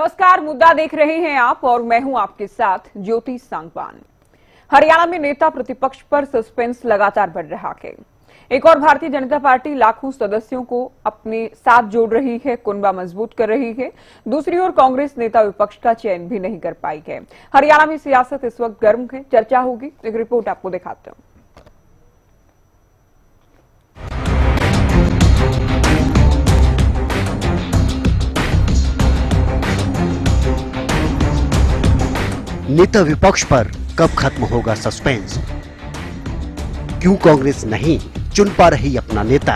नमस्कार, मुद्दा देख रहे हैं आप और मैं हूं आपके साथ ज्योति सांगवान। हरियाणा में नेता प्रतिपक्ष पर सस्पेंस लगातार बढ़ रहा है। एक और भारतीय जनता पार्टी लाखों सदस्यों को अपने साथ जोड़ रही है, कुनबा मजबूत कर रही है। दूसरी ओर कांग्रेस नेता विपक्ष का चयन भी नहीं कर पाई है। हरियाणा में सियासत इस वक्त गर्म है, चर्चा होगी। एक रिपोर्ट आपको दिखाते हैं। नेता विपक्ष पर कब खत्म होगा सस्पेंस? क्यों कांग्रेस नहीं चुन पा रही अपना नेता?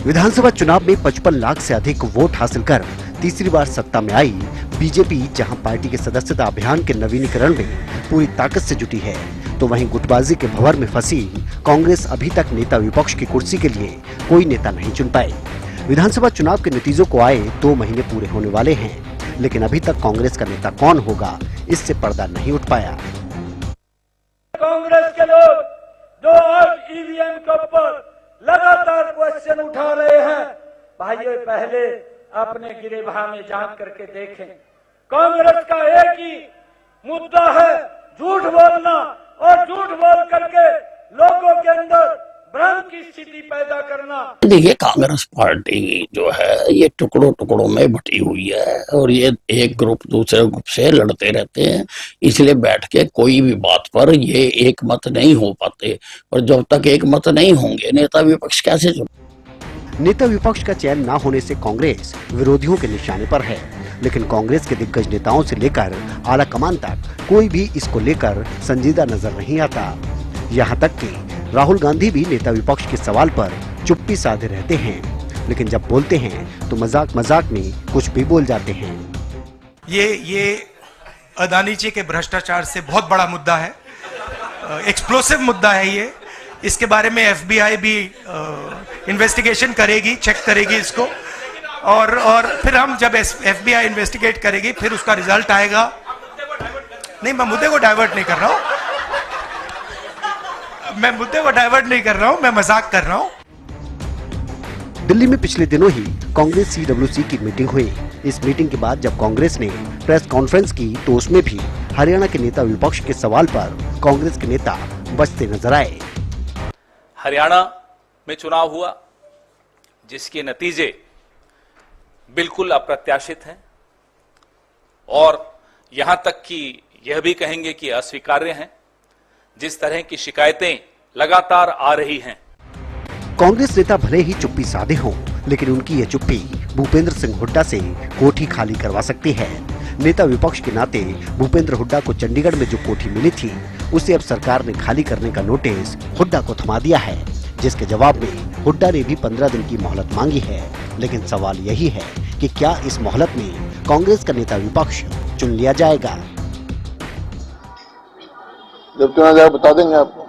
विधानसभा चुनाव में 55 लाख से अधिक वोट हासिल कर तीसरी बार सत्ता में आई बीजेपी जहां पार्टी के सदस्यता अभियान के नवीनीकरण में पूरी ताकत से जुटी है, तो वहीं गुटबाजी के भंवर में फंसी कांग्रेस अभी तक नेता विपक्ष की कुर्सी के लिए कोई नेता नहीं चुन पाई। विधानसभा चुनाव के नतीजों को आए 2 महीने पूरे होने वाले हैं, लेकिन अभी तक कांग्रेस का नेता कौन होगा, इससे पर्दा नहीं उठ पाया। कांग्रेस के लोग जो आज ईवीएम के ऊपर लगातार क्वेश्चन उठा रहे हैं, भाइयों पहले अपने गिरेबान में जांच करके देखें। कांग्रेस का एक ही मुद्दा है, झूठ बोलना, और झूठ बोल करके लोगों के अंदर भ्रम की स्थिति पैदा करना। देखिए, कांग्रेस पार्टी जो है ये टुकड़ों टुकड़ों में बटी हुई है और ये एक ग्रुप दूसरे ग्रुप से लड़ते रहते हैं, इसलिए बैठ के कोई भी बात पर ये एक मत नहीं हो पाते। और जब तक एक मत नहीं होंगे नेता विपक्ष कैसे चुने? नेता विपक्ष का चयन न होने से कांग्रेस विरोधियों के निशाने पर है, लेकिन कांग्रेस के दिग्गज नेताओं से लेकर आला कमान तक कोई भी इसको लेकर संजीदा नजर नहीं आता। यहाँ तक कि राहुल गांधी भी नेता विपक्ष के सवाल पर चुप्पी साधे रहते हैं, लेकिन जब बोलते हैं तो मजाक मजाक में कुछ भी बोल जाते हैं। ये अदानी जी के भ्रष्टाचार से बहुत बड़ा मुद्दा है, एक्सप्लोसिव मुद्दा है ये। इसके बारे में एफबीआई भी इन्वेस्टिगेशन करेगी, चेक करेगी इसको, और फिर हम जब एफबीआई इन्वेस्टिगेट करेगी फिर उसका रिजल्ट आएगा। नहीं, मैं मुद्दे को डाइवर्ट नहीं कर रहा हूं, मैं मजाक कर रहा हूं। दिल्ली में पिछले दिनों ही कांग्रेस सीडब्ल्यूसी की मीटिंग हुई। इस मीटिंग के बाद जब कांग्रेस ने प्रेस कॉन्फ्रेंस की तो उसमें भी हरियाणा के नेता विपक्ष के सवाल पर कांग्रेस के नेता बचते नजर आए। हरियाणा में चुनाव हुआ जिसके नतीजे बिल्कुल अप्रत्याशित हैं और यहां तक कि यह भी कहेंगे कि अस्वीकार्य हैं। जिस तरह की शिकायतें लगातार आ रही हैं। कांग्रेस नेता भले ही चुप्पी साधे हों, लेकिन उनकी यह चुप्पी भूपेंद्र सिंह हुड्डा से कोठी खाली करवा सकती है। नेता विपक्ष के नाते भूपेंद्र हुड्डा को चंडीगढ़ में जो कोठी मिली थी, उसे अब सरकार ने खाली करने का नोटिस हुड्डा को थमा दिया है, जिसके जवाब में हुड्डा ने भी 15 दिन की मोहलत मांगी है। लेकिन सवाल यही है कि क्या इस मोहलत में कांग्रेस का नेता विपक्ष चुन लिया जाएगा? जब चुना जाए बता देंगे आपको,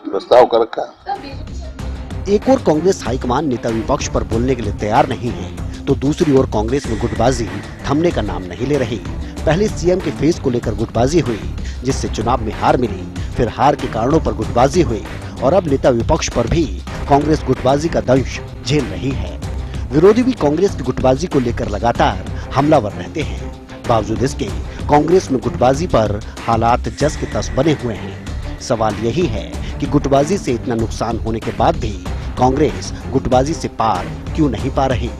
प्रस्ताव कर रखा है। एक और कांग्रेस हाईकमान नेता विपक्ष पर बोलने के लिए तैयार नहीं है, तो दूसरी ओर कांग्रेस में गुटबाजी थमने का नाम नहीं ले रही। पहले सीएम के फेस को लेकर गुटबाजी हुई, जिससे चुनाव में हार मिली, फिर हार के कारणों पर गुटबाजी हुई और अब नेता विपक्ष पर भी कांग्रेस गुटबाजी का दंश झेल रही है। विरोधी भी कांग्रेस की गुटबाजी को लेकर लगातार हमलावर रहते हैं। बावजूद इसके कांग्रेस में गुटबाजी पर हालात जस के तस बने हुए हैं। सवाल यही है कि गुटबाजी से इतना नुकसान होने के बाद भी कांग्रेस गुटबाजी से पार क्यों नहीं पा रही?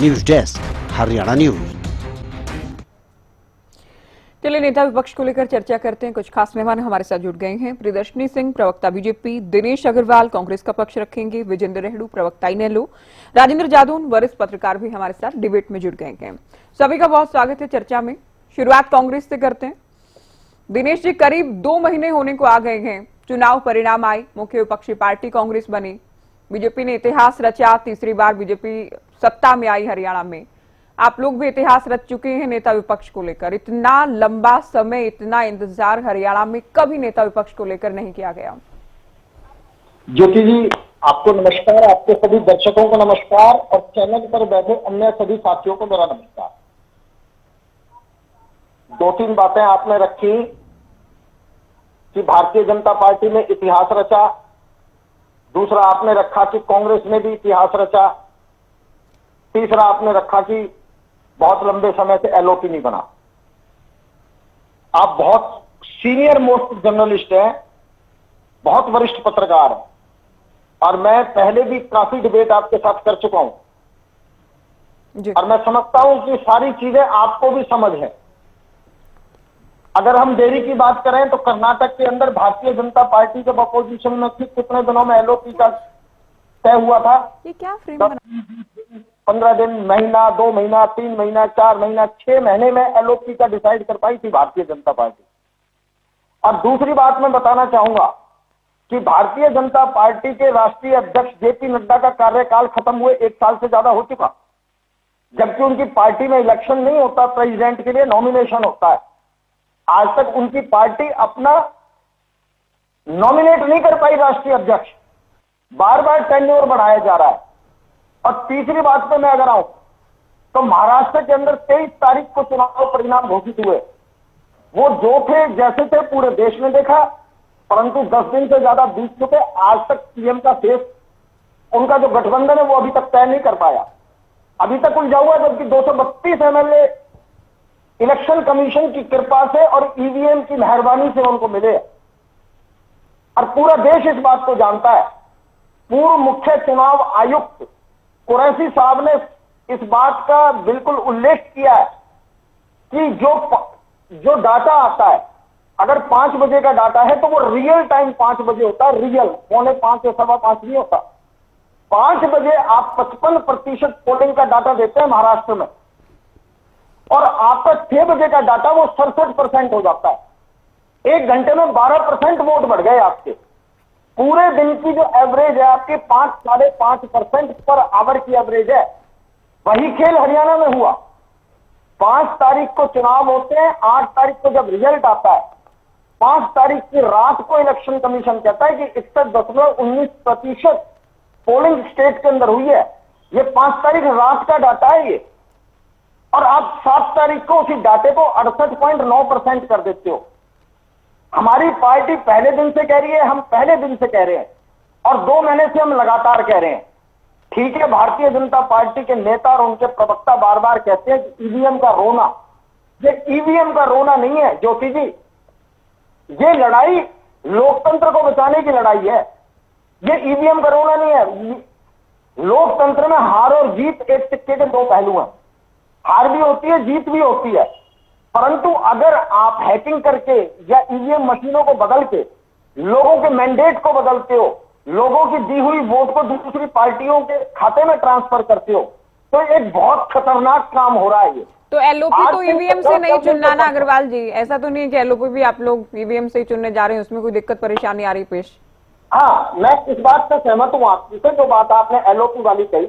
News desk, Haryana news. चलिए नेता विपक्ष को लेकर चर्चा करते हैं। कुछ खास मेहमान हमारे साथ जुड़ गए हैं। प्रियदर्शनी सिंह, प्रवक्ता बीजेपी, दिनेश अग्रवाल कांग्रेस का पक्ष रखेंगे, विजेंद्र रेहडू प्रवक्ता इनेलो, राजेंद्र जादौन वरिष्ठ पत्रकार भी हमारे साथ डिबेट में जुड़ गए हैं। सभी का बहुत स्वागत है चर्चा में। शुरुआत कांग्रेस से करते हैं। दिनेश जी, करीब 2 महीने होने को आ गए हैं, चुनाव परिणाम आए, मुख्य विपक्षी पार्टी कांग्रेस बनी, बीजेपी ने इतिहास रचा, तीसरी बार बीजेपी सत्ता में आई हरियाणा में। आप लोग भी इतिहास रच चुके हैं नेता विपक्ष को लेकर। इतना लंबा समय, इतना इंतजार हरियाणा में कभी नेता विपक्ष को लेकर नहीं किया गया। ज्योति जी, आपको नमस्कार, आपके सभी दर्शकों को नमस्कार और चैनल पर बैठे अन्य सभी साथियों को मेरा नमस्कार। 2-3 बातें आपने रखी कि भारतीय जनता पार्टी ने इतिहास रचा, दूसरा आपने रखा कि कांग्रेस ने भी इतिहास रचा। तीसरा आपने रखा कि बहुत लंबे समय से एलओपी नहीं बना। आप बहुत सीनियर मोस्ट जर्नलिस्ट हैं, बहुत वरिष्ठ पत्रकार हैं, और मैं पहले भी काफी डिबेट आपके साथ कर चुका हूं, जी। और मैं समझता हूं कि सारी चीजें आपको भी समझ है। अगर हम देरी की बात करें तो कर्नाटक के अंदर भारतीय जनता पार्टी जब अपोजिशन में थी, कितने दिनों में एलओपी का तय हुआ था? ये क्या फ्रेम बना? 15 दिन, महीना, 2 महीना, 3 महीना, 4 महीना, 6 महीने में एलओपी का डिसाइड कर पाई थी भारतीय जनता पार्टी। और दूसरी बात मैं बताना चाहूंगा कि भारतीय जनता पार्टी के राष्ट्रीय अध्यक्ष जेपी नड्डा का कार्यकाल खत्म हुए 1 साल से ज्यादा हो चुका, जबकि उनकी पार्टी में इलेक्शन नहीं होता, प्रेसिडेंट के लिए नॉमिनेशन होता है। आज तक उनकी पार्टी अपना नॉमिनेट नहीं कर पाई राष्ट्रीय अध्यक्ष, बार बार टेन्योर बढ़ाया जा रहा है। और तीसरी बात पे मैं अगर आऊं तो महाराष्ट्र के अंदर 23 तारीख को चुनाव परिणाम घोषित हुए, वो जो थे जैसे थे पूरे देश ने देखा, परंतु 10 दिन से ज्यादा बीत चुके, आज तक सीएम का फेस, उनका जो गठबंधन है वो अभी तक तय नहीं कर पाया, अभी तक उलझा हुआ, जबकि 232 एमएलए इलेक्शन कमीशन की कृपा से और ईवीएम की मेहरबानी से उनको मिले। और पूरा देश इस बात को जानता है। पूर्व मुख्य चुनाव आयुक्त कुरैशी साहब ने इस बात का बिल्कुल उल्लेख किया है कि जो डाटा आता है, अगर 5 बजे का डाटा है तो वो रियल टाइम 5 बजे होता है, रियल, 4:45 या 5:15 नहीं होता। 5 बजे आप 55% पोलिंग का डाटा देते हैं महाराष्ट्र में, और आपका 6 बजे का डाटा वो 67% हो जाता है। 1 घंटे में 12% वोट बढ़ गए आपके। पूरे दिन की जो एवरेज है आपके 5-5.5% पर आवर की एवरेज है। वही खेल हरियाणा में हुआ। 5 तारीख को चुनाव होते हैं, 8 तारीख को जब रिजल्ट आता है, 5 तारीख की रात को इलेक्शन कमीशन कहता है कि 61.19% पोलिंग स्टेट के अंदर हुई है। ये 5 तारीख रात का डाटा है ये, और आप 7 तारीख को उसी डाटे को 68.9% कर देते हो। हमारी पार्टी पहले दिन से कह रही है, हम पहले दिन से कह रहे हैं, और 2 महीने से हम लगातार कह रहे हैं। ठीक है, भारतीय जनता पार्टी के नेता और उनके प्रवक्ता बार बार कहते हैं कि ईवीएम का रोना, ये ईवीएम का रोना नहीं है ज्योति जी, ये लड़ाई लोकतंत्र को बचाने की लड़ाई है। ये ईवीएम का रोना नहीं है। लोकतंत्र में हार और जीत एक सिक्के के 2 पहलू हैं। हार भी होती है, जीत भी होती है, परंतु अगर आप हैकिंग करके या ईवीएम मशीनों को बदल के लोगों के मैंडेट को बदलते हो, लोगों की दी हुई वोट को दूसरी पार्टियों के खाते में ट्रांसफर करते हो, तो एक बहुत खतरनाक काम हो रहा है ये। तो एलओपी तो ईवीएम से नहीं चुनना ना अग्रवाल जी, ऐसा तो नहीं है कि एलओपी भी आप लोग ईवीएम से ही चुनने जा रहे हैं, उसमें कोई दिक्कत परेशानी आ रही पेश? हाँ, मैं इस बात से सहमत हूं आपसे, जो बात आपने एलओपी वाली कही,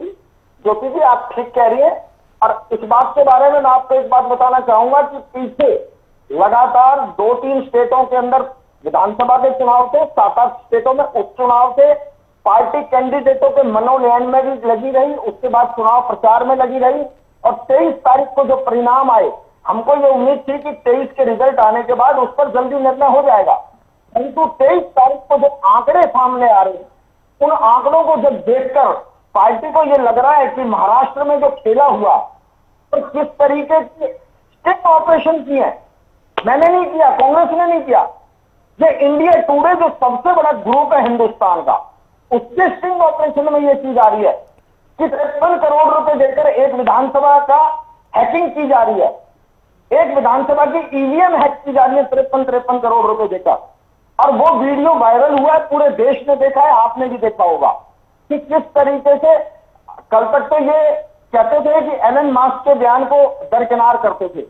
ज्योति जी आप ठीक कह रही है। और इस बात के बारे में मैं आपको एक बात बताना चाहूंगा कि पीछे लगातार 2-3 स्टेटों के अंदर विधानसभा के चुनाव थे, 7-8 स्टेटों में उपचुनाव थे, पार्टी कैंडिडेटों के मनोनयन में भी लगी रही, उसके बाद चुनाव प्रचार में लगी रही, और 23 तारीख को जो परिणाम आए, हमको ये उम्मीद थी कि 23 के रिजल्ट आने के बाद उस पर जल्दी निर्णय हो जाएगा, परंतु 23 तारीख को जो आंकड़े सामने आ रहे हैं, उन आंकड़ों को जब देखकर पार्टी को यह लग रहा है कि महाराष्ट्र में जो खेला हुआ, तो किस तरीके के स्टिंग ऑपरेशन किए हैं, मैंने नहीं किया, कांग्रेस ने नहीं किया, ये इंडिया टुडे जो सबसे बड़ा ग्रुप है हिंदुस्तान का, उसके स्टिंग ऑपरेशन में यह चीज आ रही है कि 53 करोड़ रुपए देकर एक विधानसभा का हैकिंग की जा रही है, एक विधानसभा की ईवीएम हैक की जा रही है 53 करोड़ रुपए देकर। और वो वीडियो वायरल हुआ है, पूरे देश ने देखा है, आपने भी देखा होगा कि किस तरीके से कल तक तो ये कहते थे कि एलन मास्क के बयान को दरकिनार करते थे।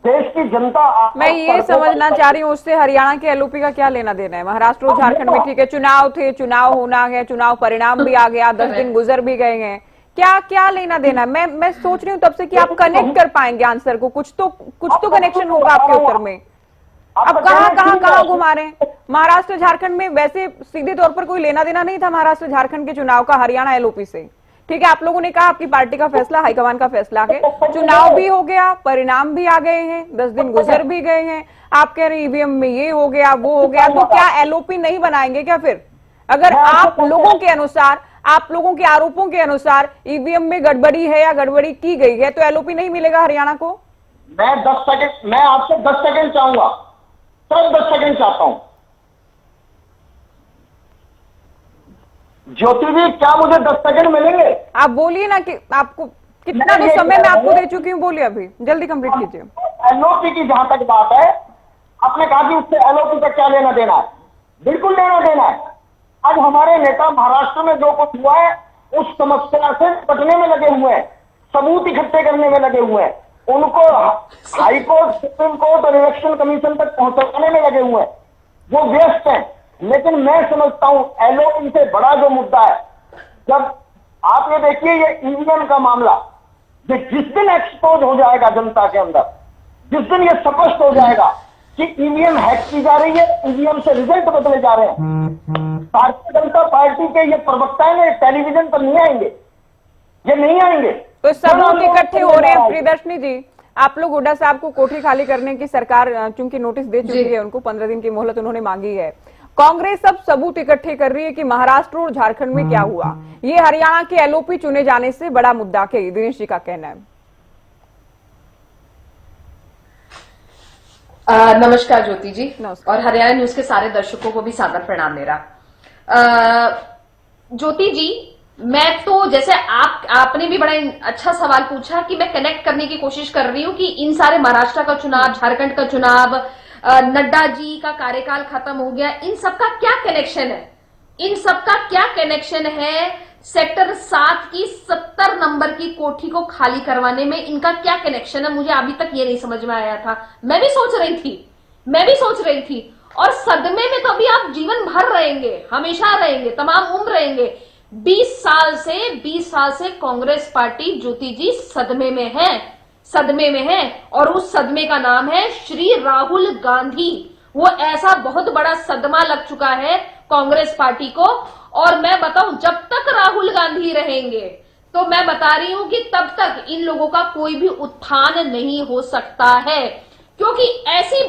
देश की जनता, मैं ये समझना चाह रही हूँ उससे हरियाणा के एलओपी का क्या लेना देना है? महाराष्ट्र और झारखंड में ठीक है, चुनाव थे, चुनाव होना है, चुनाव परिणाम भी आ गया, 10 दिन गुजर भी गए हैं, क्या क्या लेना देना है? मैं सोच रही हूँ तब से कि आप कनेक्ट कर पाएंगे आंसर को, कुछ तो कनेक्शन होगा आपके उत्तर में। अब कहाँ घुमा रहे हैं? महाराष्ट्र झारखंड में वैसे सीधे तौर पर कोई लेना देना नहीं था महाराष्ट्र झारखंड के चुनाव का हरियाणा एलओपी से। ठीक है, आप लोगों ने कहा आपकी पार्टी का फैसला, हाईकमान का फैसला है, चुनाव भी हो गया, परिणाम भी आ गए हैं, 10 दिन गुजर भी गए हैं, आप कह रहे ईवीएम में ये हो गया वो हो गया, तो क्या एलओपी नहीं बनाएंगे क्या फिर? अगर आप लोगों के अनुसार आप लोगों के आरोपों के अनुसार ईवीएम में गड़बड़ी है या गड़बड़ी की गई है तो एलओपी नहीं मिलेगा हरियाणा को? मैं आपसे 10 सेकंड चाहूंगा, सिर्फ 10 सेकंड चाहता हूं। ज्योति जी, क्या मुझे 10 सेकंड मिलेंगे? आप बोलिए ना कि आपको कितना भी समय मैं आपको दे चुकी हूँ, बोलिए अभी जल्दी कंप्लीट कीजिए। एलओपी की जहां तक बात है, आपने कहा कि उससे एलओपी का क्या लेना देना है? बिल्कुल लेना देना है। आज हमारे नेता महाराष्ट्र में जो कुछ हुआ है उस समस्या से निपटने में लगे हुए हैं, सबूत इकट्ठे करने में लगे हुए हैं, उनको हाई कोर्ट, सुप्रीम कोर्ट और इलेक्शन कमीशन तक पहुंचाने में लगे हुए हैं। वो व्यस्त हैं, लेकिन मैं समझता हूं एलओपी से बड़ा जो मुद्दा है, जब आप ये देखिए ये ईवीएम का मामला, ये जिस दिन एक्सपोज हो जाएगा जनता के अंदर, जिस दिन ये स्पष्ट हो जाएगा कि ईवीएम हैक की जा रही है, ईवीएम से रिजल्ट बदले जा रहे हैं, भारतीय जनता पार्टी के ये प्रवक्ता ने टेलीविजन पर नहीं आएंगे, ये नहीं आएंगे। तो सबूत इकट्ठे हो रहे हैं। प्रियदर्शनी जी, आप लोग हुड्डा साहब को कोठरी खाली करने की सरकार चूंकि नोटिस दे चुकी है, उनको 15 दिन की मोहलत उन्होंने मांगी है। कांग्रेस अब सबूत इकट्ठे कर रही है कि महाराष्ट्र और झारखंड में क्या हुआ। ये हरियाणा के एलओपी चुने जाने से बड़ा मुद्दा है, दिनेश जी का कहना है। नमस्कार ज्योति जी, नमस्कार। और हरियाणा न्यूज के सारे दर्शकों को भी सादर प्रणाम मेरा। ज्योति जी, मैं तो जैसे आपने भी बड़ा अच्छा सवाल पूछा कि मैं कनेक्ट करने की कोशिश कर रही हूँ कि इन सारे महाराष्ट्र का चुनाव, झारखंड का चुनाव, नड्डा जी का कार्यकाल खत्म हो गया, इन सबका क्या कनेक्शन है? इन सबका क्या कनेक्शन है सेक्टर 7 की 70 नंबर की कोठी को खाली करवाने में? इनका क्या कनेक्शन है? मुझे अभी तक ये नहीं समझ में आया था। मैं भी सोच रही थी और सदमे में तो अभी आप जीवन भर रहेंगे, हमेशा रहेंगे, तमाम उम्र रहेंगे। 20 साल से कांग्रेस पार्टी ज्योति जी सदमे में है और उस सदमे का नाम है श्री राहुल गांधी। वो ऐसा बहुत बड़ा सदमा लग चुका है कांग्रेस पार्टी को, और मैं बताऊं जब तक राहुल गांधी रहेंगे तो मैं बता रही हूं कि तब तक इन लोगों का कोई भी उत्थान नहीं हो सकता है, क्योंकि ऐसी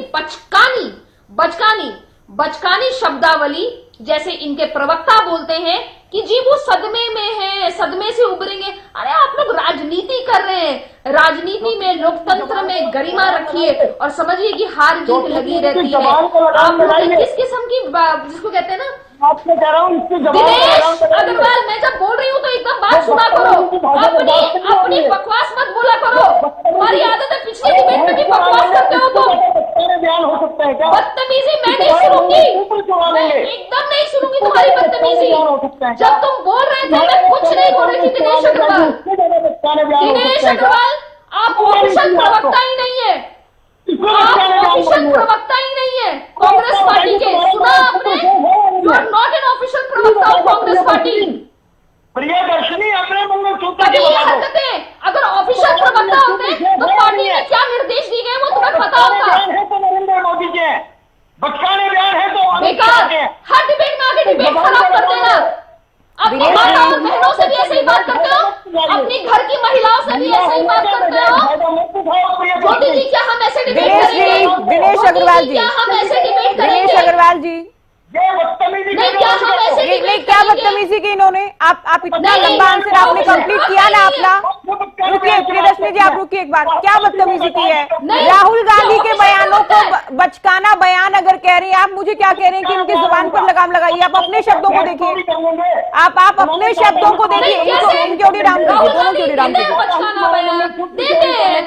बचकानी शब्दावली जैसे इनके प्रवक्ता बोलते हैं कि जी वो सदमे में है, सदमे से उभरेंगे। अरे आप लोग राजनीति कर रहे हैं, राजनीति में, लोकतंत्र में गरिमा रखिए और समझिए कि हार जीत लगी रहती है। आप लोग किस किस्म की, जिसको कहते हैं ना, आपसे कह रहा हूँ दिनेश अग्रवाल, मैं जब बोल रही हूँ तो एकदम बात सुना करो, अपनी बकवास मत बोला करो। तुम्हारी आदत है पिछले डिबेट में भी बकवास करते हो तुम। बयान हो सकता है क्या? बदतमीजी मैं नहीं सुनूंगी, मैं एकदम नहीं सुनूंगी तुम्हारी बदतमीजी। जब तुम बोल रहे थे मैं कुछ नहीं बोल रही थी दिनेश अग्रवाल, आप ऑफिशियल प्रवक्ता ही नहीं है, आप ऑफिशियल प्रवक्ता ही नहीं है कांग्रेस पार्टी के। सुना आपने? You are not an official प्रवक्ता ऑफ कांग्रेस पार्टी। प्रियदर्शनी, अपने मंगलसूत्र अभी ये हरकतें अगर ऑफिशियल प्रवक्ता होते तो पार्टी ने क्या निर्देश दिए गए वो तुम्हें पता होगा। है तो नरेंद्र मोदी के, बचकाने बयान है तो बेकार, हर डिबेट में आके डिबेट खराब कर देना। अपनी माताओं बहनों से भी ऐसे ही बात करते हो, अपनी घर की महिलाओं से भी ऐसे ही बात करते हो। ज्योति जी, क्या हम ऐसे डिबेट करेंगे? दिनेश अग्रवाल जी, क्या हम ऐसे डिबेट दिनेश करेंगे? अग्रवाल जी, ये बदतमीजी नहीं, क्या हम ऐसे नहीं डिबेट क्या करेंगे? बदतमीजी की इन्होंने? आप इतना नहीं, लंबा आंसर आपने कंप्लीट किया ना अपना। रुकिए प्रियदर्शनी जी, आप रुकिए एक बार। क्या बदतमीजी की है? नहीं, राहुल गांधी के ऑफिशियल बयानों को प्रवक्ता है। बचकाना बयान अगर कह रही है, आप मुझे क्या कह रहे हैं कि उनकी जुबान पर लगाम लगाइए? आप अपने शब्दों को देखिए, आप अपने शब्दों को देखिए, इनकी ऑडियो डाउन कीजिए, दोनों की ऑडियो डाउन कीजिए। बचकाना बयान देते हैं।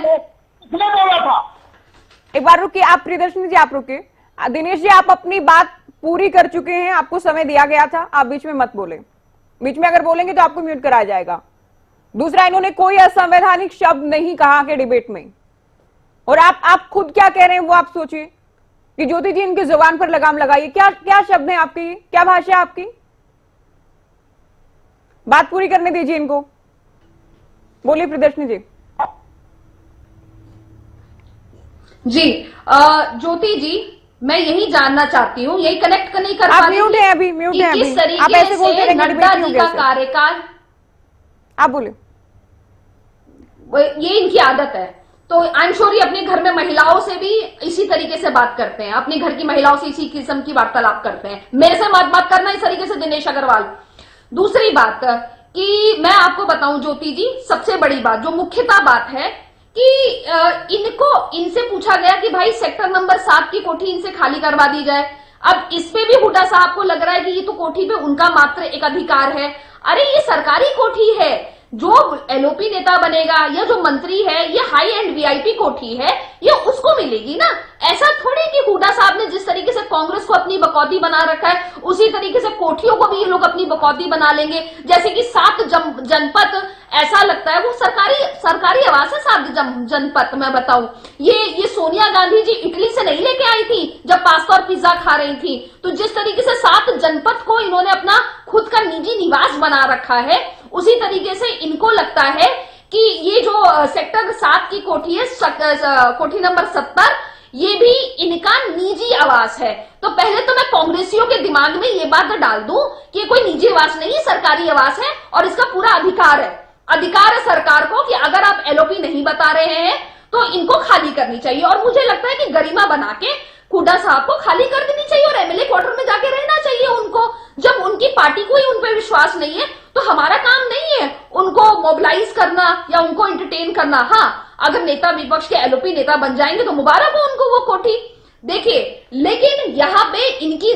एक बार रुकिए आप, प्रियदर्शनी जी आप रुकिए। दिनेश जी, आप अपनी बात पूरी कर चुके हैं, आपको समय दिया गया था, आप बीच में मत बोले। बीच में अगर बोलेंगे तो आपको म्यूट कराया जाएगा। दूसरा, इन्होंने कोई असंवैधानिक शब्द नहीं कहा के डिबेट में, और आप खुद क्या कह रहे हैं वो आप सोचिए कि ज्योति जी इनकी जुबान पर लगाम लगाइए। क्या शब्द हैं आपके, क्या भाषा है आपकी? बात पूरी करने दीजिए इनको। बोलिए प्रियदर्शनी जी। जी ज्योति जी, मैं यही जानना चाहती हूँ, यही कनेक्ट नहीं कर आप पा रही म्यूट थी हैं अभी, म्यूट कि हैं अभी। किस तरीके आप ऐसे बोलते से रहेंगे, नड्डा डिबेट नहीं जी का होगी ऐसे। कार्यकाल, आप बोलिए। ये इनकी आदत है। तो आई एम श्योर ये अपने घर में महिलाओं से भी इसी तरीके से बात करते हैं, अपने घर की महिलाओं से इसी किस्म की वार्तालाप करते हैं। मेरे से बात करना इस तरीके से दिनेश अग्रवाल। दूसरी बात कि मैं आपको बताऊं ज्योति जी, सबसे बड़ी बात जो मुख्यतः बात है कि इनसे पूछा गया कि भाई सेक्टर नंबर 7 की कोठी इनसे खाली करवा दी जाए। अब इस पे भी हुड्डा साहब को लग रहा है कि ये तो कोठी पे उनका मात्र एक अधिकार है। अरे ये सरकारी कोठी है, जो एलओपी नेता बनेगा या जो मंत्री है, ये हाई एंड वीआईपी कोठी है, ये उसको मिलेगी ना। ऐसा थोड़ी कि हुड्डा साहब ने जिस तरीके से कांग्रेस को अपनी बकौती बना रखा है, उसी तरीके से कोठियों को भी ये लोग अपनी बकौती बना लेंगे। जैसे कि 7 जनपद, ऐसा लगता है वो सरकारी आवास है 7 जनपद। मैं बताऊं, ये सोनिया गांधी जी इटली से नहीं लेके आई थी जब पास्ता और पिज्जा खा रही थी। तो जिस तरीके से 7 जनपद को इन्होंने अपना खुद का निजी निवास बना रखा है, उसी तरीके से इनको लगता है कि ये जो सेक्टर 7 की कोठी है, कोठी नंबर 70, ये भी इनका निजी आवास है। तो पहले तो मैं कांग्रेसियों के दिमाग में ये बात डाल दूं कि ये कोई निजी आवास नहीं, सरकारी आवास है और इसका पूरा अधिकार है। अधिकार है सरकार को कि अगर आप एलओपी नहीं बता रहे हैं तो इनको खाली करनी चाहिए। और मुझे लगता है कि गरिमा बना के हुड्डा साहब को खाली कर देनी चाहिए और एमएलए क्वार्टर में जाके रहना चाहिए उनको। जब उनकी पार्टी को ही उन पर विश्वास नहीं है तो हमारा काम नहीं है उनको मोबिलाइज करना या उनको एंटरटेन करना। हाँ, अगर नेता विपक्ष के एलओपी नेता बन जाएंगे तो मुबारक हो उनको वो कोठी। देखिए, लेकिन यहाँ पे इनकी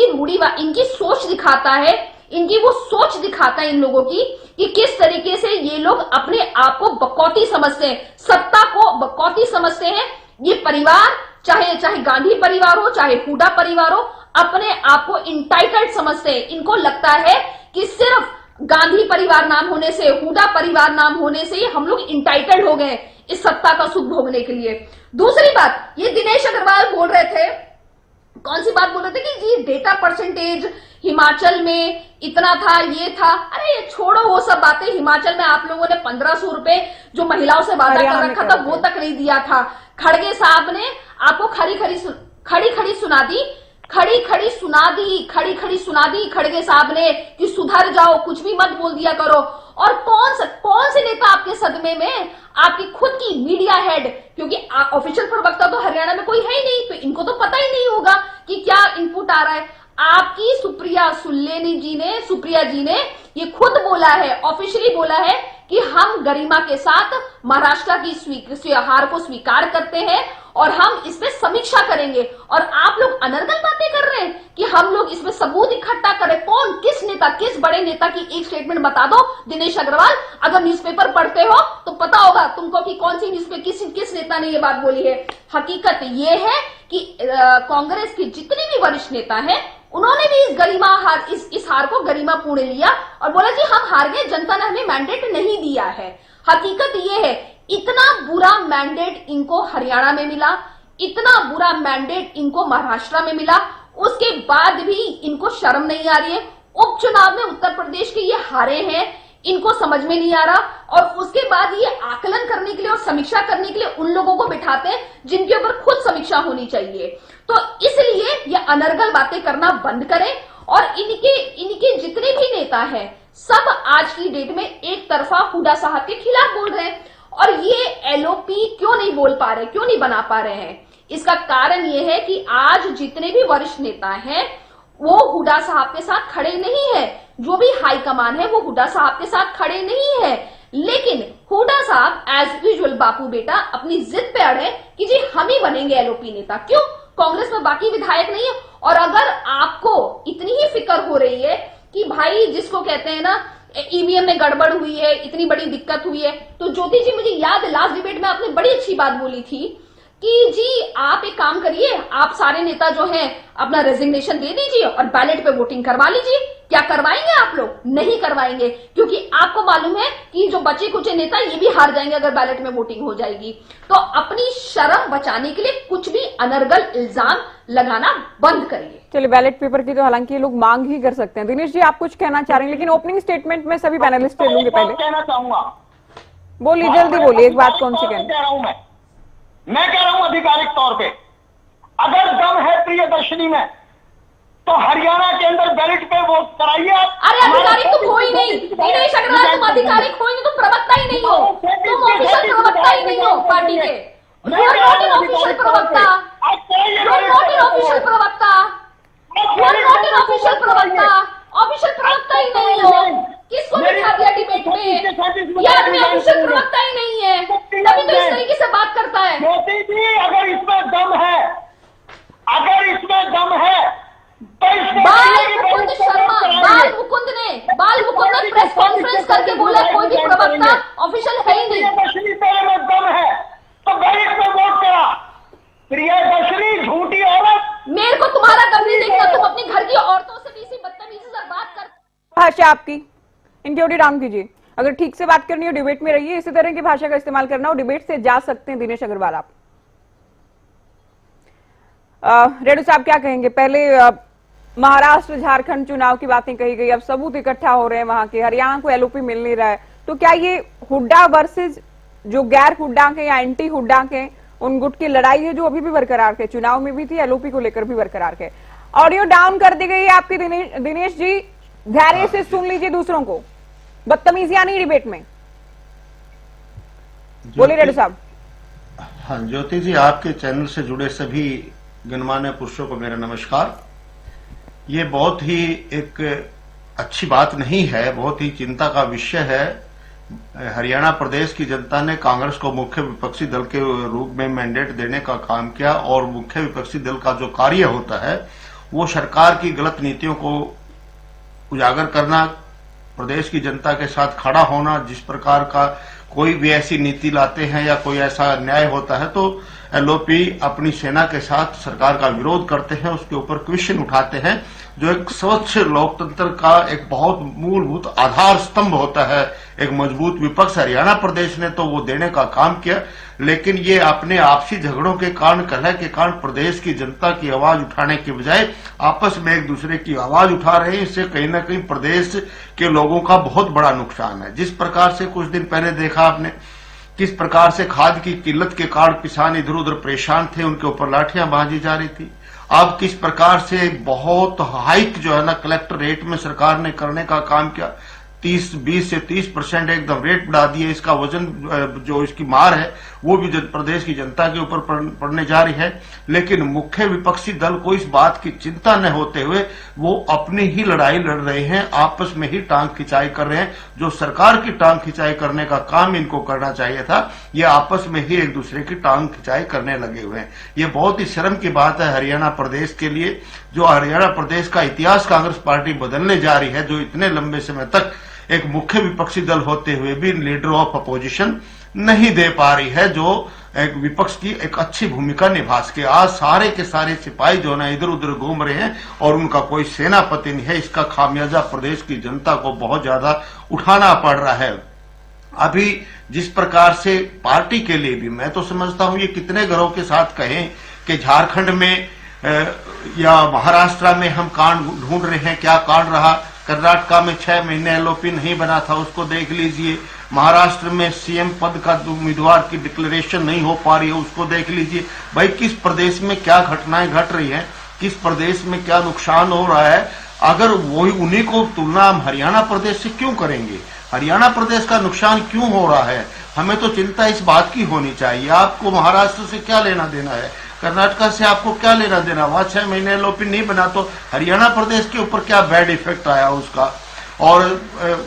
रूढ़िवाद, इनकी सोच दिखाता है, इनकी वो सोच दिखाता है इन लोगों की कि किस तरीके से ये लोग अपने आप को बकौती समझते हैं, सत्ता को बकौती समझते हैं। ये परिवार, चाहे गांधी परिवार हो, चाहे हुड्डा परिवार हो, अपने आप को इंटाइटल्ड समझते हैं। इनको लगता है कि सिर्फ गांधी परिवार नाम होने से, हुड्डा परिवार नाम होने से हम लोग इंटाइटल्ड हो गए इस सत्ता का सुख भोगने के लिए। दूसरी बात, ये दिनेश अग्रवाल बोल रहे थे, कौन सी बात बोल रहे थे कि जी डेटा परसेंटेज हिमाचल में इतना था, ये था। अरे ये छोड़ो वो सब बातें। हिमाचल में आप लोगों ने 1500 रुपए जो महिलाओं से वादा कर रखा था वो तक नहीं दिया था। खड़गे साहब ने आपको खड़ी खड़ी सुना दी खड़गे साहब ने कि सुधर जाओ, कुछ भी मत बोल दिया करो। और कौन से नेता आपके सदमे में? आपकी खुद की मीडिया हेड, क्योंकि ऑफिशियल प्रवक्ता तो हरियाणा में कोई है ही नहीं, तो इनको तो पता ही नहीं होगा कि क्या इनपुट आ रहा है। आपकी सुप्रिया जी ने ये खुद बोला है, ऑफिशियली बोला है कि हम गरिमा के साथ महाराष्ट्र की हार को स्वीकार करते हैं और हम इसमें समीक्षा करेंगे। और आप लोग अनर्गल बातें कर रहे हैं कि हम लोग इसमें सबूत इकट्ठा करें। कौन, किस नेता, किस बड़े नेता की एक स्टेटमेंट बता दो दिनेश अग्रवाल। अगर न्यूज़पेपर पढ़ते हो तो पता होगा तुमको कि कौन सी न्यूज़ पे किस नेता ने ये बात बोली है। हकीकत ये है कि कांग्रेस के जितने भी वरिष्ठ नेता हैं, उन्होंने भी इस हार को गरिमापूर्ण लिया और बोला कि हम हार गए, जनता ने हमें मैंडेट नहीं दिया है। हकीकत ये है, इतना बुरा मैंडेट इनको हरियाणा में मिला, इतना बुरा मैंडेट इनको महाराष्ट्र में मिला, उसके बाद भी इनको शर्म नहीं आ रही है। उपचुनाव में उत्तर प्रदेश के ये हारे हैं, इनको समझ में नहीं आ रहा। और उसके बाद ये आकलन करने के लिए और समीक्षा करने के लिए उन लोगों को बिठाते हैं जिनके ऊपर खुद समीक्षा होनी चाहिए। तो इसलिए ये अनर्गल बातें करना बंद करें। और इनके जितने भी नेता हैं, सब आज की डेट में एक तरफा हुड्डा साहब के खिलाफ बोल रहे हैं। और ये एलओपी क्यों नहीं बोल पा रहे, क्यों नहीं बना पा रहे हैं? इसका कारण ये है कि आज जितने भी वरिष्ठ नेता हैं वो हुड्डा साहब के साथ खड़े नहीं है। जो भी हाईकमान है वो हुड्डा साहब के साथ खड़े नहीं है। लेकिन हुड्डा साहब एज यूजुअल बापू बेटा अपनी जिद पे अड़े कि जी हम ही बनेंगे एलओपी नेता। क्यों? कांग्रेस में बाकी विधायक नहीं है। और अगर आपको इतनी ही फिक्र हो रही है कि भाई जिसको कहते हैं ना ईवीएम में गड़बड़ हुई है, इतनी बड़ी दिक्कत हुई है, तो ज्योति जी मुझे याद है लास्ट डिबेट में आपने बड़ी अच्छी बात बोली थी कि जी आप एक काम करिए, आप सारे नेता जो हैं अपना रेजिग्नेशन दे दीजिए और बैलेट पे वोटिंग करवा लीजिए। क्या करवाएंगे आप लोग? नहीं करवाएंगे, क्योंकि आपको मालूम है कि जो बचे कुचे नेता ये भी हार जाएंगे अगर बैलेट में वोटिंग हो जाएगी। तो अपनी शर्म बचाने के लिए कुछ भी अनर्गल इल्जाम लगाना बंद करिए। चलिए, बैलेट पेपर की तो हालांकि ये लोग मांग ही कर सकते हैं। दिनेश जी आप कुछ कहना चाह रहे हैं, लेकिन ओपनिंग स्टेटमेंट में सभी पैनलिस्ट ले लूंगे। पहले कहना चाहूंगा, बोलिए, जल्दी बोलिए, एक बात कौन सी कहना? मैं कह रहा हूं आधिकारिक तौर पे, अगर दम है प्रियदर्शनी में तो हरियाणा के अंदर बैलेट पे वोट कराइए आप। अरे आधिकारिक तुम हो ही नहीं दिनेश अग्रवाल, तुम आधिकारिक हो ही नहीं, तुम प्रवक्ता ही नहीं हो, तुम ऑफिशियल प्रवक्ता ही नहीं हो पार्टी के। ऑफिशियल प्रवक्ता, ऑफिशियल प्रवक्ता, ऑफिशियल ऑफिशियल प्रवक्ता ही नहीं हो, किसको बिठा दिया डिबेट में? ये आदमी ऑफिशियल प्रवक्ता ही नहीं है, तभी तो इस तरीके से बात करता है। ज्योति जी, अगर इसमें दम है, अगर इसमें दम है तो बाल मुकुंद शर्मा, बाल मुकुंद ने प्रेस कॉन्फ्रेंस करके बोला कोई भी प्रवक्ता ऑफिशियल है ही नहीं। प्रियदर्शनी तेरे में दम है तो गरीब को वोट करा। प्रियदर्शनी झूठी औरत। मेरे को तुम्हारा कम नहीं देखना, तुम अपनी घर की औरतों से भी इसी बदतमीजी से बात कर। भाषा आपकी इंक्लूडेड डाउन कीजिए। अगर ठीक से बात करनी हो डिबेट में रहिए, इसी तरह की भाषा का इस्तेमाल करना हो डिबेट से जा सकते हैं। दिनेश अग्रवाल, आप रेडू साहब क्या कहेंगे? पहले महाराष्ट्र झारखंड चुनाव की बातें कही गई, अब सबूत इकट्ठा हो रहे हैं वहां के, हरियाणा को एलओपी मिल नहीं रहा है, तो क्या ये हुड्डा वर्सेस जो गैर हुड्डा के या एंटी हुड्डा के उन गुट की लड़ाई है जो अभी भी बरकरार है? चुनाव में भी थी, एलओपी को लेकर भी बरकरार है। ऑडियो डाउन कर दी गई है आपकी दिनेश जी, धैर्य से सुन लीजिए दूसरों को, बदतमीजियां नहीं डिबेट में। बोलिए रेडू साहब। हाँ ज्योति जी, आपके चैनल से जुड़े सभी गणमान्य पुरुषों को मेरा नमस्कार। ये बहुत ही एक अच्छी बात नहीं है, बहुत ही चिंता का विषय है। हरियाणा प्रदेश की जनता ने कांग्रेस को मुख्य विपक्षी दल के रूप में मैंडेट देने का काम किया और मुख्य विपक्षी दल का जो कार्य होता है वो सरकार की गलत नीतियों को उजागर करना, प्रदेश की जनता के साथ खड़ा होना। जिस प्रकार का कोई भी ऐसी नीति लाते हैं या कोई ऐसा न्याय होता है तो एलओपी अपनी सेना के साथ सरकार का विरोध करते हैं, उसके ऊपर क्वेश्चन उठाते हैं, जो एक स्वच्छ लोकतंत्र का एक बहुत मूलभूत आधार स्तंभ होता है, एक मजबूत विपक्ष। हरियाणा प्रदेश ने तो वो देने का काम किया, लेकिन ये अपने आपसी झगड़ों के कारण, कलह के कारण प्रदेश की जनता की आवाज उठाने के बजाय आपस में एक दूसरे की आवाज उठा रहे हैं। इससे कहीं ना कहीं प्रदेश के लोगों का बहुत बड़ा नुकसान है। जिस प्रकार से कुछ दिन पहले देखा आपने किस प्रकार से खाद की किल्लत के कारण किसान इधर उधर परेशान थे, उनके ऊपर लाठियां बांधी जा रही थी। अब किस प्रकार से बहुत हाइक जो है ना कलेक्टर रेट में सरकार ने करने का काम किया, 20 से 30% एकदम रेट बढ़ा दिए। इसका वजन जो इसकी मार है वो भी प्रदेश की जनता के ऊपर पड़ने जा रही है। लेकिन मुख्य विपक्षी दल को इस बात की चिंता न होते हुए वो अपनी ही लड़ाई लड़ रहे हैं, आपस में ही टांग खिंचाई कर रहे हैं। जो सरकार की टांग खिंचाई करने का काम इनको करना चाहिए था, ये आपस में ही एक दूसरे की टांग खिंचाई करने लगे हुए हैं। ये बहुत ही शर्म की बात है हरियाणा प्रदेश के लिए। जो हरियाणा प्रदेश का इतिहास कांग्रेस पार्टी बदलने जा रही है, जो इतने लंबे समय तक एक मुख्य विपक्षी दल होते हुए भी लीडर ऑफ अपोजिशन नहीं दे पा रही है, जो एक विपक्ष की एक अच्छी भूमिका निभा सके। आज सारे के सारे सिपाही जो है इधर उधर घूम रहे हैं और उनका कोई सेनापति नहीं है। इसका खामियाजा प्रदेश की जनता को बहुत ज्यादा उठाना पड़ रहा है। अभी जिस प्रकार से पार्टी के लिए भी, मैं तो समझता हूं ये कितने घरों के साथ कहें कि झारखंड में या महाराष्ट्र में हम कांड ढूंढ रहे हैं, क्या कांड रहा। कर्नाटका में 6 महीने एलओपी नहीं बना था, उसको देख लीजिए। महाराष्ट्र में सीएम पद का उम्मीदवार की डिक्लेरेशन नहीं हो पा रही है, उसको देख लीजिए। भाई किस प्रदेश में क्या घटनाएं घट रही हैं, किस प्रदेश में क्या नुकसान हो रहा है। अगर वही उन्हीं को तुलना हम हरियाणा प्रदेश से क्यों करेंगे? हरियाणा प्रदेश का नुकसान क्यों हो रहा है? हमें तो चिंता इस बात की होनी चाहिए। आपको महाराष्ट्र से क्या लेना देना है, कर्नाटका से आपको क्या लेना देना? वहां 6 महीने एलओपी नहीं बना तो हरियाणा प्रदेश के ऊपर क्या बैड इफेक्ट आया उसका? और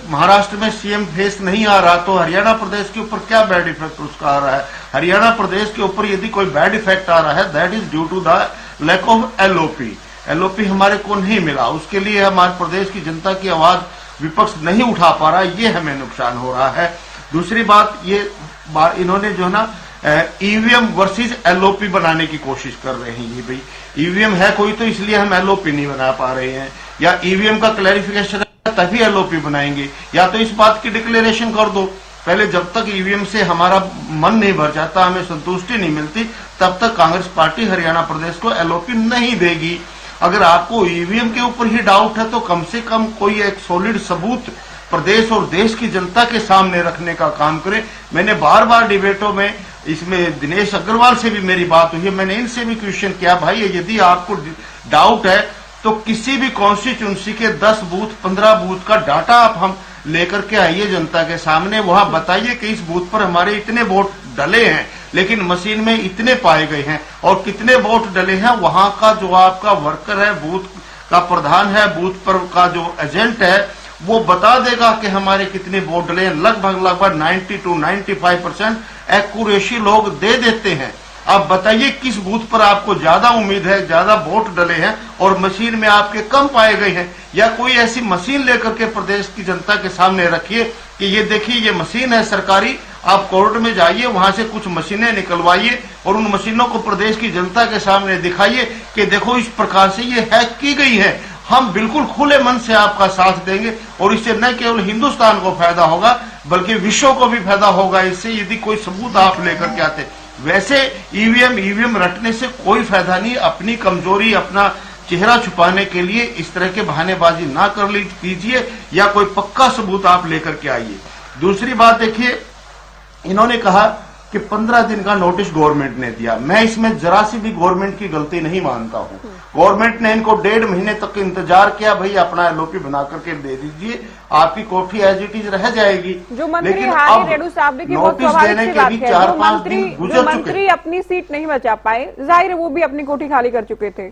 महाराष्ट्र में सीएम फेस नहीं आ रहा तो हरियाणा प्रदेश के ऊपर क्या बैड इफेक्ट उसका आ रहा है? हरियाणा प्रदेश के ऊपर यदि कोई बैड इफेक्ट आ रहा है, that is due to the lack of LOP. LOP हमारे को नहीं मिला, उसके लिए हमारे प्रदेश की जनता की आवाज विपक्ष नहीं उठा पा रहा, ये हमें नुकसान हो रहा है। दूसरी बात, ये इन्होंने जो है ना ईवीएम वर्सेस एलओपी बनाने की कोशिश कर रहे हैं। ये भाई ईवीएम है कोई तो इसलिए हम एलओपी नहीं बना पा रहे हैं, या ईवीएम का क्लैरिफिकेशन है तभी एलओपी बनाएंगे, या तो इस बात की डिक्लेरेशन कर दो। पहले जब तक ईवीएम से हमारा मन नहीं भर जाता, हमें संतुष्टि नहीं मिलती, तब तक कांग्रेस पार्टी हरियाणा प्रदेश को एलओपी नहीं देगी। अगर आपको ईवीएम के ऊपर ही डाउट है तो कम से कम कोई एक सॉलिड सबूत प्रदेश और देश की जनता के सामने रखने का काम करें। मैंने बार बार डिबेटों में इसमें दिनेश अग्रवाल से भी मेरी बात हुई है, मैंने इनसे भी क्वेश्चन किया, भाई यदि आपको डाउट है तो किसी भी कॉन्स्टिट्यूंसी के 10 बूथ 15 बूथ का डाटा आप हम लेकर के आइए जनता के सामने, वहां बताइए कि इस बूथ पर हमारे इतने वोट डले हैं लेकिन मशीन में इतने पाए गए हैं, और कितने वोट डले हैं वहां का जो आपका वर्कर है, बूथ का प्रधान है, बूथ पर का जो एजेंट है, वो बता देगा कि हमारे कितने वोट डले हैं। लगभग 90 to 95% एक्यूरेसी लोग दे देते हैं। अब बताइए किस बूथ पर आपको ज्यादा उम्मीद है, ज्यादा वोट डले हैं और मशीन में आपके कम पाए गए हैं, या कोई ऐसी मशीन लेकर के प्रदेश की जनता के सामने रखिए कि ये देखिए ये मशीन है सरकारी, आप कोर्ट में जाइए, वहां से कुछ मशीनें निकलवाइए और उन मशीनों को प्रदेश की जनता के सामने दिखाइए कि देखो इस प्रकार से ये हैक की गई है। हम बिल्कुल खुले मन से आपका साथ देंगे और इससे न केवल हिंदुस्तान को फायदा होगा बल्कि विश्व को भी फायदा होगा इससे, यदि कोई सबूत आप लेकर के आते। वैसे ईवीएम रटने से कोई फायदा नहीं। अपनी कमजोरी, अपना चेहरा छुपाने के लिए इस तरह के बहानेबाजी ना कर लीजिए, या कोई पक्का सबूत आप लेकर के आइए। दूसरी बात देखिए, इन्होंने कहा कि 15 दिन का नोटिस गवर्नमेंट ने दिया। मैं इसमें जरा सी भी गवर्नमेंट की गलती नहीं मानता हूं। गवर्नमेंट ने इनको 1.5 महीने तक इंतजार किया, भाई अपना एलओपी बना करके दे दीजिए, आपकी कोठी एज इट इज रह जाएगी। जो मंत्री लेकिन हारी रेणु साहब ने नोटिस देने के भी 4-5 दिन गुजर चुके। मंत्री अपनी सीट नहीं बचा पाए, जाहिर है वो भी अपनी कोठी खाली कर चुके थे,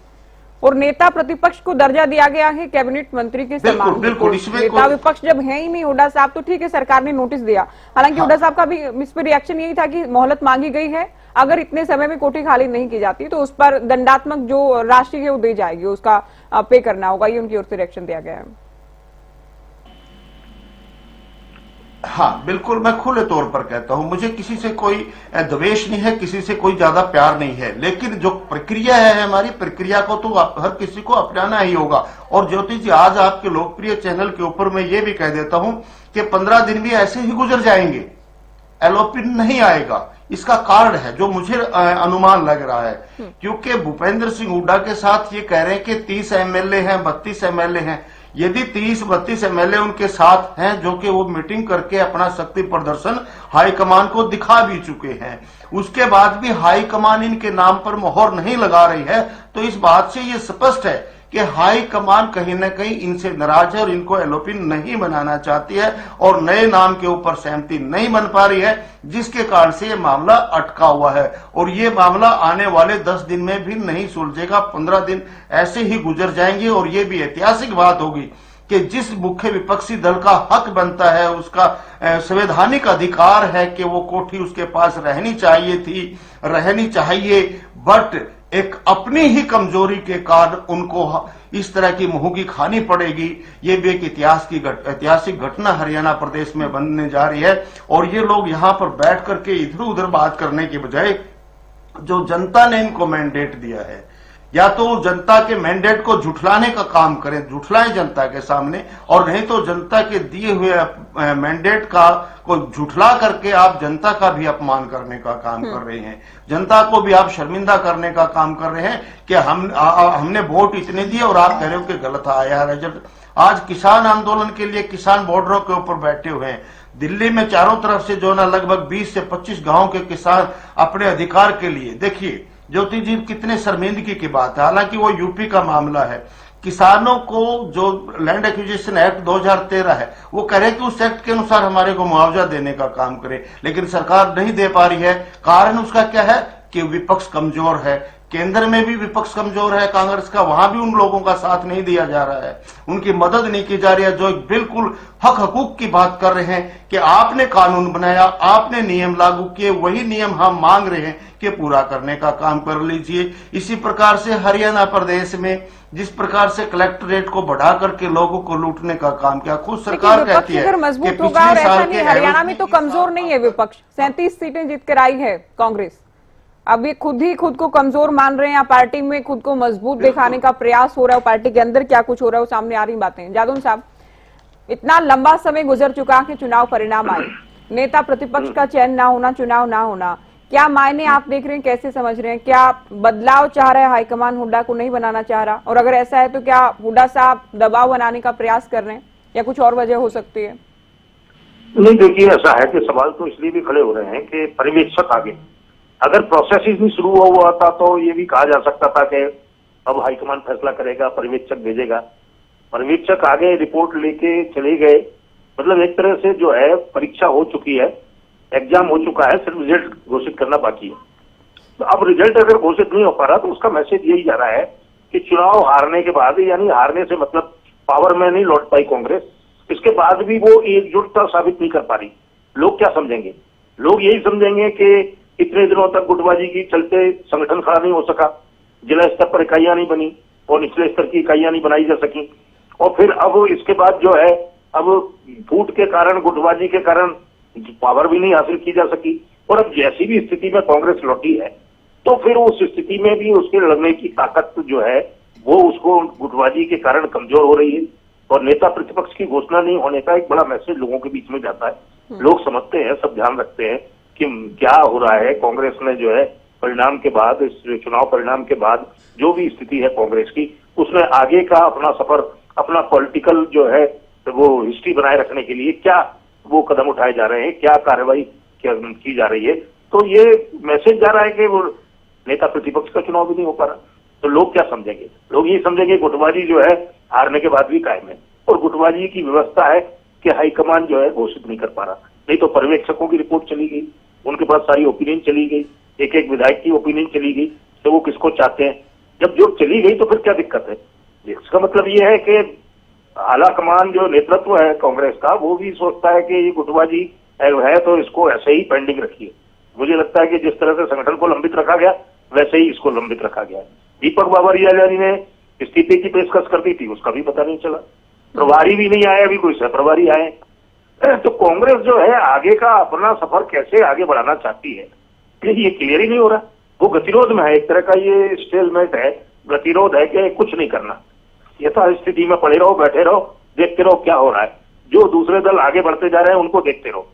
और नेता प्रतिपक्ष को दर्जा दिया गया है कैबिनेट मंत्री के समान। बिल्कुल, इसमें नेता विपक्ष जब है ही नहीं हुड्डा साहब, तो ठीक है सरकार ने नोटिस दिया। हालांकि हुड्डा साहब का भी इस पर रिएक्शन यही था कि मोहलत मांगी गई है, अगर इतने समय में कोठी खाली नहीं की जाती तो उस पर दंडात्मक जो राशि है वो दी जाएगी, उसका पे करना होगा, ये उनकी ओर से रिएक्शन दिया गया है। हाँ बिल्कुल, मैं खुले तौर पर कहता हूं, मुझे किसी से कोई द्वेष नहीं है, किसी से कोई ज्यादा प्यार नहीं है, लेकिन जो प्रक्रिया है हमारी प्रक्रिया को तो हर किसी को अपनाना ही होगा। और ज्योति जी, आज आपके लोकप्रिय चैनल के ऊपर मैं ये भी कह देता हूं कि 15 दिन भी ऐसे ही गुजर जाएंगे, एलओपी नहीं आएगा। इसका कारण है जो मुझे अनुमान लग रहा है, क्योंकि भूपेंद्र सिंह हुड्डा के साथ ये कह रहे हैं कि 30 एमएलए हैं, 32 एमएलए हैं। यदि 30-32 एमएलए उनके साथ हैं, जो कि वो मीटिंग करके अपना शक्ति प्रदर्शन हाईकमान को दिखा भी चुके हैं, उसके बाद भी हाईकमान इनके नाम पर मोहर नहीं लगा रही है, तो इस बात से ये स्पष्ट है कि हाईकमान कहीं न कहीं इनसे नाराज है और इनको एलओपी नहीं बनाना चाहती है और नए नाम के ऊपर सहमति नहीं बन पा रही है, जिसके कारण से ये मामला अटका हुआ है। और ये मामला आने वाले 10 दिन में भी नहीं सुलझेगा, 15 दिन ऐसे ही गुजर जाएंगे। और ये भी ऐतिहासिक बात होगी कि जिस मुख्य विपक्षी दल का हक बनता है, उसका संवैधानिक अधिकार है कि वो कोठी उसके पास रहनी चाहिए थी, रहनी चाहिए, बट एक अपनी ही कमजोरी के कारण उनको इस तरह की मुंहकी खानी पड़ेगी। ये भी एक ऐतिहासिक घटना हरियाणा प्रदेश में बनने जा रही है। और ये लोग यहाँ पर बैठ करके इधर उधर बात करने के बजाय जो जनता ने इनको मैंडेट दिया है, या तो जनता के मैंडेट को झुठलाने का काम करें, झुठलाएं जनता के सामने, और नहीं तो जनता के दिए हुए मैंडेट का को झुठला करके आप जनता का भी अपमान करने का काम कर रहे हैं, जनता को भी आप शर्मिंदा करने का काम कर रहे हैं कि हमने वोट इतने दिए और आप कह रहे हो कि गलत आया है रिजल्ट। आज किसान आंदोलन के लिए किसान बॉर्डरों के ऊपर बैठे हुए हैं। दिल्ली में चारों तरफ से जो ना लगभग 20 से 25 गांव के किसान अपने अधिकार के लिए, देखिए ज्योति जी कितने शर्मिंदगी की बात है, हालांकि वो यूपी का मामला है। किसानों को जो लैंड एक्विजिशन एक्ट 2013 है, वो कह रहे कि उस एक्ट के अनुसार हमारे को मुआवजा देने का काम करे, लेकिन सरकार नहीं दे पा रही है। कारण उसका क्या है कि विपक्ष कमजोर है, केंद्र में भी विपक्ष कमजोर है कांग्रेस का, वहां भी उन लोगों का साथ नहीं दिया जा रहा है, उनकी मदद नहीं की जा रही है, जो बिल्कुल हक हकूक की बात कर रहे हैं कि आपने कानून बनाया, आपने नियम लागू किए, वही नियम हम मांग रहे हैं कि पूरा करने का काम कर लीजिए। इसी प्रकार से हरियाणा प्रदेश में जिस प्रकार से कलेक्टरेट को बढ़ा करके लोगों को लूटने का काम किया, खुद सरकार कहती है मजबूत होगा। और ऐसा नहीं, हरियाणा में तो कमजोर नहीं है विपक्ष, 37 सीटें जीत कर आई है कांग्रेस। अब ये खुद को कमजोर मान रहे हैं, पार्टी में खुद को मजबूत दिखाने का प्रयास हो रहा है, पार्टी के अंदर क्या कुछ हो रहा है वो सामने आ रही बातें। जादौन साहब, इतना लंबा समय गुजर चुका कि चुनाव परिणाम आए, नेता प्रतिपक्ष का चयन ना होना, चुनाव ना होना, क्या मायने आप देख रहे हैं, कैसे समझ रहे हैं? क्या बदलाव चाह रहा है हाईकमान, हुड्डा को नहीं बनाना चाह रहा? और अगर ऐसा है तो क्या हुड्डा साहब दबाव बनाने का प्रयास कर रहे हैं या कुछ और वजह हो सकती है? नहीं, देखिए ऐसा है कि सवाल तो इसलिए भी खड़े हो रहे हैं कि पर्यवेक्षक आगे, अगर प्रोसेस ही नहीं शुरू हुआ था तो ये भी कहा जा सकता था कि अब हाईकमान फैसला करेगा, पर्यवेक्षक भेजेगा। पर्यवेक्षक आगे रिपोर्ट लेके चले गए, मतलब एक तरह से जो है परीक्षा हो चुकी है, एग्जाम हो चुका है, सिर्फ रिजल्ट घोषित करना बाकी है। तो अब रिजल्ट अगर घोषित नहीं हो पा रहा तो उसका मैसेज यही जा रहा है कि चुनाव हारने के बाद, यानी हारने से मतलब पावर में नहीं लौट पाई कांग्रेस, इसके बाद भी वो एकजुटता साबित नहीं कर पा रही। लोग क्या समझेंगे? लोग यही समझेंगे कि इतने दिनों तक गुटबाजी की चलते संगठन खड़ा नहीं हो सका, जिला स्तर पर इकाइयां नहीं बनी और निचले स्तर की इकाइयां नहीं बनाई जा सकी, और फिर अब इसके बाद जो है अब फूट के कारण, गुटबाजी के कारण पावर भी नहीं हासिल की जा सकी, और अब जैसी भी स्थिति में कांग्रेस लौटी है तो फिर उस स्थिति में भी उसके लड़ने की ताकत जो है वो उसको गुटबाजी के कारण कमजोर हो रही है। और नेता प्रतिपक्ष की घोषणा नहीं होने का एक बड़ा मैसेज लोगों के बीच में जाता है। लोग समझते हैं, सब ध्यान रखते हैं कि क्या हो रहा है। कांग्रेस ने जो है परिणाम के बाद, इस चुनाव परिणाम के बाद जो भी स्थिति है कांग्रेस की, उसमें आगे का अपना सफर, अपना पॉलिटिकल जो है वो हिस्ट्री बनाए रखने के लिए क्या वो कदम उठाए जा रहे हैं, क्या कार्रवाई की जा रही है। तो ये मैसेज जा रहा है कि वो नेता प्रतिपक्ष का चुनाव भी नहीं हो पा रहा, तो लोग क्या समझेंगे? लोग ये समझेंगे गुटबाजी जो है हारने के बाद भी कायम है, और गुटबाजी की व्यवस्था है कि हाईकमान जो है घोषित नहीं कर पा रहा। नहीं तो पर्यवेक्षकों की रिपोर्ट चली गई, उनके पास सारी ओपिनियन चली गई, एक एक विधायक की ओपिनियन चली गई, तो वो किसको चाहते हैं। जब जो चली गई तो फिर क्या दिक्कत है? इसका मतलब ये है कि आला कमान जो नेतृत्व है कांग्रेस का, वो भी सोचता है कि ये गुटबाजी है तो इसको ऐसे ही पेंडिंग रखिए। मुझे लगता है कि जिस तरह से संगठन को लंबित रखा गया वैसे ही इसको लंबित रखा गया है। दीपक बाबरिया जी ने इस्तीफे की पेशकश कर दी थी, उसका भी पता नहीं चला, प्रभारी भी नहीं आए, अभी कोई सह प्रभारी आए। तो कांग्रेस जो है आगे का अपना सफर कैसे आगे बढ़ाना चाहती है ये क्लियर ही नहीं हो रहा। वो गतिरोध में है, एक तरह का ये स्टेलमेट है, गतिरोध है कि कुछ नहीं करना, यथा स्थिति में पड़े रहो, बैठे रहो, देखते रहो क्या हो रहा है। जो दूसरे दल आगे बढ़ते जा रहे हैं उनको देखते रहो,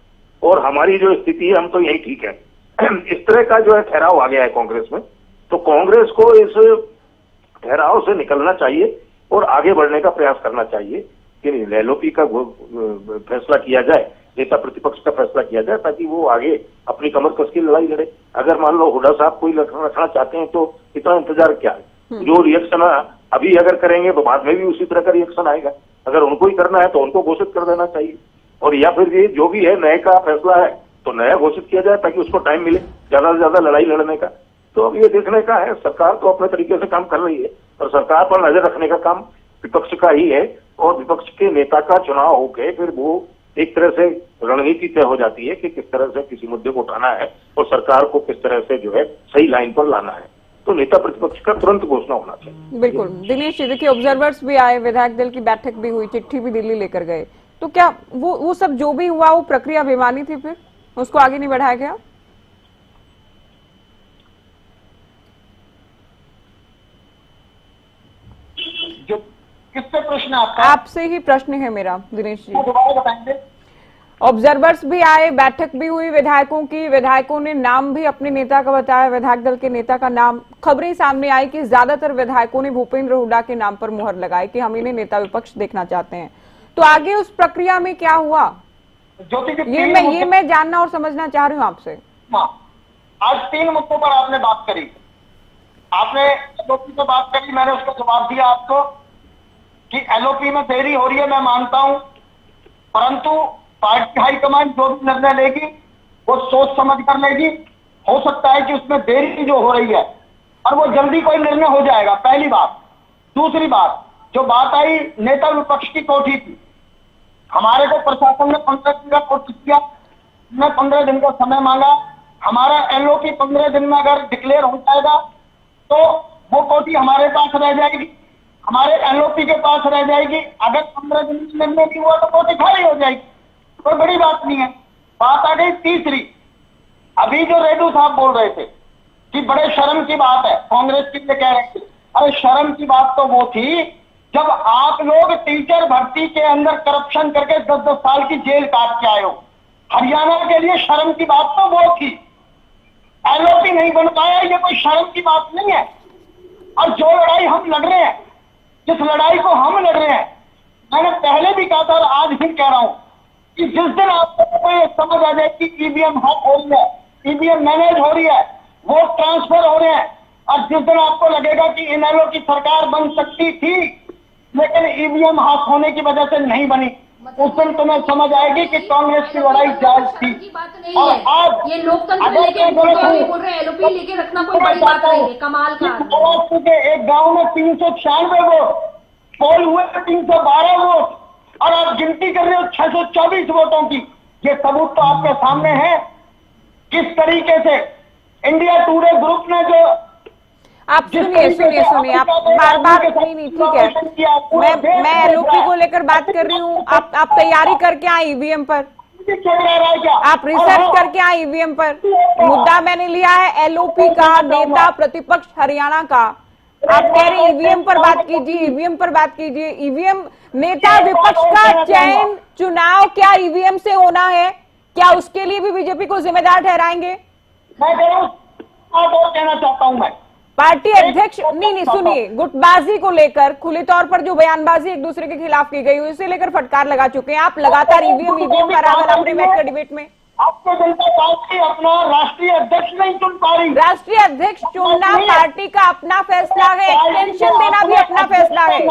और हमारी जो स्थिति है हम तो यही ठीक है। इस तरह का जो है ठहराव आ गया है कांग्रेस में। तो कांग्रेस को इस ठहराव से निकलना चाहिए और आगे बढ़ने का प्रयास करना चाहिए कि एलओपी का फैसला किया जाए, नेता प्रतिपक्ष का फैसला किया जाए, ताकि वो आगे अपनी कमर कस की लड़ाई लड़े। अगर मान लो हुड्डा साहब कोई रखना चाहते हैं तो इतना इंतजार क्या है? जो रिएक्शन अभी अगर करेंगे तो बाद में भी उसी तरह का रिएक्शन आएगा। अगर उनको ही करना है तो उनको घोषित कर देना चाहिए, और या फिर ये जो भी है नए का फैसला है तो नया घोषित किया जाए ताकि उसको टाइम मिले ज्यादा से ज्यादा लड़ाई लड़ने का। तो अब ये देखने का है, सरकार तो अपने तरीके से काम कर रही है, और सरकार पर नजर रखने का काम विपक्ष का ही है, और विपक्ष के नेता का चुनाव होके फिर वो एक तरह से रणनीति तय हो जाती है कि किस तरह से किसी मुद्दे को उठाना है और सरकार को किस तरह से जो है सही लाइन पर लाना है। तो नेता प्रतिपक्ष का तुरंत घोषणा होना चाहिए। बिल्कुल दिनेश जी, देखिए ऑब्जर्वर्स भी आए, विधायक दल की बैठक भी हुई, चिट्ठी भी दिल्ली लेकर गए, तो क्या वो सब जो भी हुआ वो प्रक्रिया बेमानी थी, फिर उसको आगे नहीं बढ़ाया गया? जो किससे प्रश्न आपका? आपसे ही प्रश्न है मेरा दिनेश जी। दोबारा बताएंगे। ऑब्जर्वर्स भी आए, बैठक भी हुई विधायकों की, विधायकों ने नाम भी अपने नेता का बताया, विधायक दल के नेता का नाम। खबरें सामने आई कि ज्यादातर विधायकों ने भूपेंद्र हुड्डा के नाम पर मुहर लगाई कि हम इन्हें नेता विपक्ष देखना चाहते हैं। तो आगे उस प्रक्रिया में क्या हुआ, ये मैं जानना और समझना चाह रही हूँ आपसे। आज 3 मुद्दों पर आपने बात करी। आपने एलओपी पे बात करी, मैंने उसका जवाब दिया आपको कि एलओपी में देरी हो रही है, मैं मानता हूं, परंतु पार्टी हाईकमान जो भी निर्णय लेगी वो सोच समझ कर लेगी। हो सकता है कि उसमें देरी जो हो रही है और वो जल्दी कोई निर्णय हो जाएगा, पहली बात। दूसरी बात, जो बात आई नेता विपक्ष की कोठी की, हमारे को प्रशासन ने 15 दिन का नोटिस किया, हमने 15 दिन का समय मांगा। हमारा एलओपी 15 दिन में अगर डिक्लेयर हो जाएगा तो वो कोठी हमारे पास रह जाएगी, हमारे एलओपी के पास रह जाएगी। अगर 15 दिन में निर्णय नहीं हुआ तो कोठी खाली हो जाएगी, कोई बड़ी बात नहीं है। बात आ गई तीसरी, अभी जो रेड्डू साहब बोल रहे थे कि बड़े शर्म की बात है, कांग्रेस के लिए कह रहे थे। अरे शर्म की बात तो वो थी जब आप लोग टीचर भर्ती के अंदर करप्शन करके 10-10 साल की जेल काट के आए हो। हरियाणा के लिए शर्म की बात तो वो थी, एलओपी नहीं बन पाया, ये कोई शर्म की बात नहीं है। और जो लड़ाई हम लड़ रहे हैं, जिस लड़ाई को हम लड़ रहे हैं, मैंने पहले भी कहा था और आज भी कह रहा हूं कि जिस दिन आपको ये समझ आ जाए कि ईवीएम हैक हो रही है, ईवीएम मैनेज हो रही है, वोट ट्रांसफर हो रहे हैं, और जिस दिन आपको लगेगा कि इनेलो की सरकार बन सकती थी लेकिन ईवीएम हैक होने की वजह से नहीं बनी, उस दिन तुम्हें समझ आएगी कि कांग्रेस की लड़ाई जायज थी। की बात नहीं और है, आज ये लोकतंत्र अगर लेके मैं गलत हूं, बोल रहे हैं, एलओपी लेके रखना कोई बड़ी बात नहीं है, कमाल का आदमी। महाराष्ट्र के एक गांव में 396 वोट, पोल हुए 312 वोट, और आप गिनती कर रहे हो 624 वोटों की। ये सबूत तो आपके सामने है किस तरीके से इंडिया टुडे ग्रुप ने जो आप सुनिए आप बार बार नहीं ठीक है, मैं एलओपी को लेकर बात कर रही हूँ। आप तैयारी करके आए ईवीएम पर, आप रिसर्च करके आए ईवीएम पर। मुद्दा मैंने लिया है एलओपी का, नेता प्रतिपक्ष हरियाणा का। आप कह रहे हैं ईवीएम पर बात कीजिए, ईवीएम पर बात कीजिए। ईवीएम नेता विपक्ष का चयन चुनाव क्या ईवीएम से होना है? क्या उसके लिए भी बीजेपी को जिम्मेदार ठहराएंगे? मैं कहना चाहता हूं मैं पार्टी अध्यक्ष नहीं सुनिए, गुटबाजी को लेकर खुले तौर पर जो बयानबाजी एक दूसरे के खिलाफ की गई उसे लेकर फटकार लगा चुके हैं आप। लगातार ईवीएम का रावल आपने बैठकर डिबेट में। आपको जनता पार्टी अपना राष्ट्रीय अध्यक्ष नहीं चुन पा रही। राष्ट्रीय अध्यक्ष चुनना पार्टी का अपना फैसला है, एक्सटेंशन देना भी अपना फैसला है।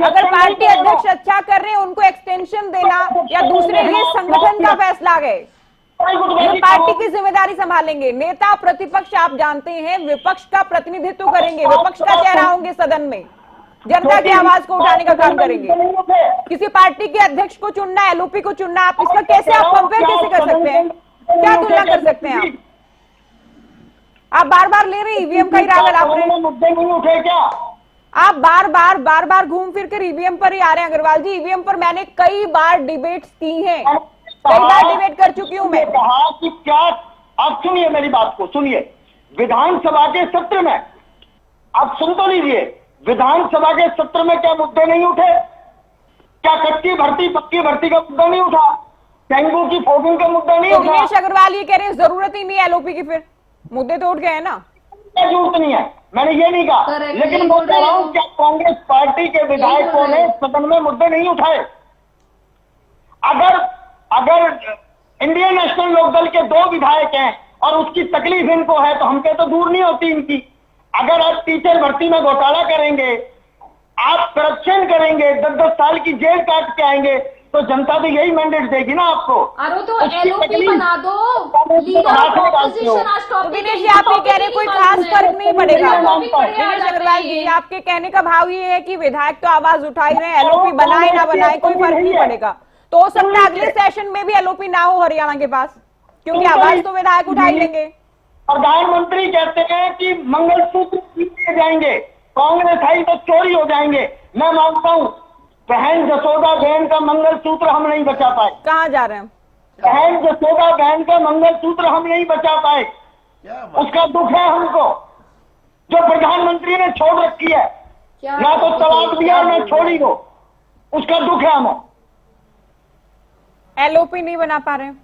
अगर पार्टी अध्यक्ष अच्छा कर रहे हैं उनको एक्सटेंशन देना या दूसरे ये संगठन का फैसला है, ये पार्टी की जिम्मेदारी संभालेंगे। नेता प्रतिपक्ष आप जानते हैं विपक्ष का प्रतिनिधित्व करेंगे, विपक्ष का चेहरा होंगे सदन में, जनता की आवाज को उठाने का काम करेंगे। किसी पार्टी के अध्यक्ष को चुनना, एलओपी को चुनना, आप इसका कैसे आप कंपेयर कैसे कर सकते हैं? क्या तुलना कर सकते हैं आप बार बार ले रहे ईवीएम का ही रावल आपने। मुद्दे नहीं उठे क्या? आप बार बार घूम फिर कर ईवीएम पर ही आ रहे हैं अग्रवाल जी। ईवीएम पर मैंने कई बार डिबेट की है, कई बार डिबेट कर चुकी हूं मैं। कहा कि क्या, आप सुनिए मेरी बात को, सुनिए। विधानसभा के सत्र में, आप सुन तो लीजिए, विधानसभा के सत्र में क्या मुद्दे नहीं उठे? क्या कच्ची भर्ती पक्की भर्ती का मुद्दा नहीं उठा? डेंगू की फोगिंग का मुद्दा नहीं उठा? दिनेश अग्रवाल ये कह रहे हैं जरूरत ही नहीं है एलओपी की, फिर मुद्दे तो उठ गए हैं ना। जरूरत नहीं है, मैंने ये नहीं कहा, लेकिन मैं कह रहा हूं क्या कांग्रेस पार्टी के विधायकों ने सदन में मुद्दे नहीं उठाए? अगर इंडियन नेशनल लोकदल के 2 विधायक हैं और उसकी तकलीफ इनको है तो हमसे तो दूर नहीं होती इनकी। अगर आप टीचर भर्ती में घोटाला करेंगे, आप करप्शन करेंगे, 10-10 साल की जेल काट के आएंगे, तो जनता तो यही मैंडेट देगी ना आपको। अरे तो एलओपी बना दो, लीडर ऑफ ऑपोजिशन आज टॉपिक। दिनेश आप ये कह रहे हैं कोई खास फर्क नहीं पड़ेगा। दिनेश अग्रवाल जी आपके कहने का भाव ये है कि विधायक तो आवाज उठा ही रहे हैं, एलओपी बनाए ना बनाए कोई फर्क नहीं पड़ेगा। तो हो सकता है अगले सेशन में भी एलओपी ना हो हरियाणा के पास, क्योंकि आवाज तो विधायक उठा ही लेंगे। प्रधानमंत्री कहते हैं कि मंगलसूत्र छीन जाएंगे, कांग्रेस आई तो चोरी हो जाएंगे। मैं मानता हूं बहन जसोदा बहन का मंगलसूत्र हम नहीं बचा पाए। कहाँ जा रहे हैं? बहन जसोदा बहन का मंगलसूत्र हम नहीं बचा पाए, उसका दुख है हमको, जो प्रधानमंत्री ने छोड़ रखी है। ना तो तलाक दिया ना छोड़ी हो, उसका दुख है हमें। एलओपी नहीं बना पा रहे हैं,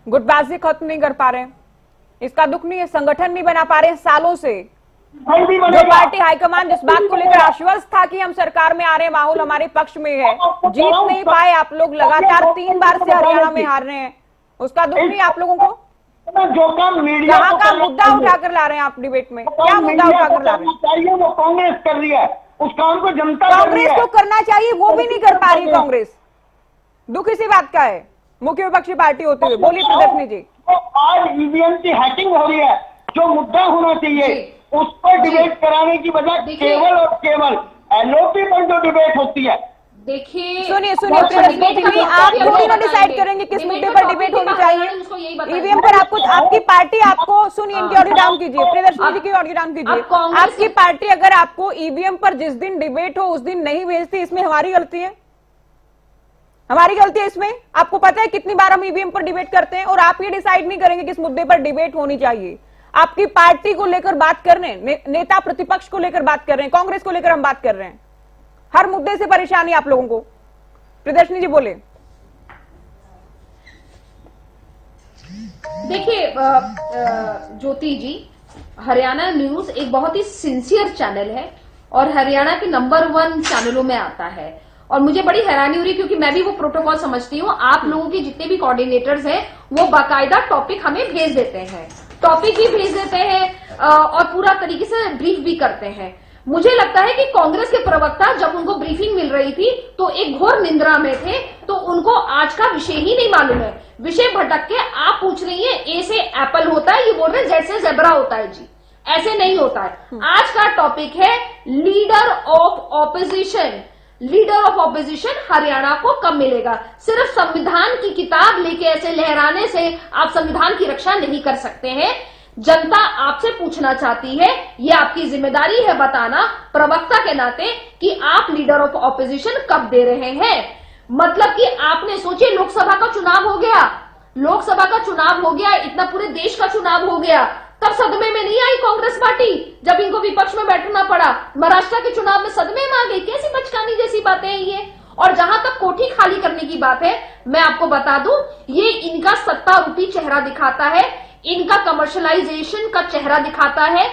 गुटबाजी खत्म नहीं कर पा रहे हैं, इसका दुख नहीं है। संगठन नहीं बना पा रहे हैं सालों से। जो पार्टी हाईकमान जिस बात को लेकर आश्वस्त था कि हम सरकार में आ रहे हैं, माहौल हमारे पक्ष में है, जीत नहीं पाए आप लोग, लगातार 3 बार से हरियाणा में हार रहे हैं, उसका दुख नहीं आप लोगों को? जो काम मीडिया कहाँ का मुद्दा उठाकर ला रहे हैं आप डिबेट में? क्या मुद्दा उठाकर ला रहे हैं? चाहिए वो कांग्रेस कर रही है, उस काम को जनता कांग्रेस को करना चाहिए, वो भी नहीं कर पा रही कांग्रेस। दुख इसी बात का है, मुख्य विपक्षी पार्टी होते हुए। बोलिए प्रदर्शनी जी। आज ईवीएम की हैकिंग हो रही है, जो मुद्दा होना चाहिए उस पर डिबेट कराने की बजाय केवल और केवल एलओपी पर जो डिबेट होती है। देखिए सुनिए प्रदर्शनी जी, आप थोड़ी ना डिसाइड करेंगे किस मुद्दे पर डिबेट होनी चाहिए। ईवीएम पर आपको, आपकी पार्टी आपको, सुनिए इनकी ऑडियो डाउन कीजिए, प्रदर्शनी जी की ऑडियो डाउन कीजिए। आपकी पार्टी अगर आपको ईवीएम पर जिस दिन डिबेट हो उस दिन नहीं भेजती, इसमें हमारी गलती है? हमारी गलती है इसमें? आपको पता है कितनी बार हम ईवीएम पर डिबेट करते हैं और आप ये डिसाइड नहीं करेंगे किस मुद्दे पर डिबेट होनी चाहिए। आपकी पार्टी को लेकर बात कर रहे हैं, नेता प्रतिपक्ष को लेकर बात कर रहे हैं, कांग्रेस को लेकर हम बात कर रहे हैं। हर मुद्दे से परेशानी आप लोगों को। प्रदर्शनी जी बोले। देखिए ज्योति जी, हरियाणा न्यूज एक बहुत ही सिंसियर चैनल है और हरियाणा के नंबर 1 चैनलों में आता है। और मुझे बड़ी हैरानी हो रही है क्योंकि मैं भी वो प्रोटोकॉल समझती हूँ। आप लोगों की जितने भी कोऑर्डिनेटर्स हैं वो बाकायदा टॉपिक हमें भेज देते हैं, टॉपिक भी भेज देते हैं और पूरा तरीके से ब्रीफ भी करते हैं। मुझे लगता है कि कांग्रेस के प्रवक्ता जब उनको ब्रीफिंग मिल रही थी तो एक घोर निंद्रा में थे, तो उनको आज का विषय ही नहीं मालूम है। विषय भटक के आप पूछ रही हैं ए से एप्पल होता है, ये बोल रहे हैं जेड से ज़ेब्रा होता है। जी ऐसे नहीं होता है। आज का टॉपिक है leader of opposition. Leader of opposition Haryana को कब मिलेगा? सिर्फ संविधान की किताब लेके ऐसे लहराने से आप संविधान की रक्षा नहीं कर सकते हैं। जनता आपसे पूछना चाहती है, ये आपकी जिम्मेदारी है बताना प्रवक्ता के नाते कि आप लीडर ऑफ ऑपोजिशन कब दे रहे हैं। मतलब कि आपने सोचे लोकसभा का चुनाव हो गया, लोकसभा का चुनाव हो गया, इतना पूरे देश का चुनाव हो गया, तब सदमे में नहीं आई कांग्रेस पार्टी जब इनको विपक्ष में बैठना पड़ा। महाराष्ट्र के चुनाव में सदमे में आ गई। कैसी बचकानी जैसी बातें हैं ये। और जहां तक कोठी खाली करने की बात है, मैं आपको बता दूं, ये इनका सत्ता रूपी चेहरा दिखाता है, इनका कमर्शलाइजेशन का चेहरा दिखाता है।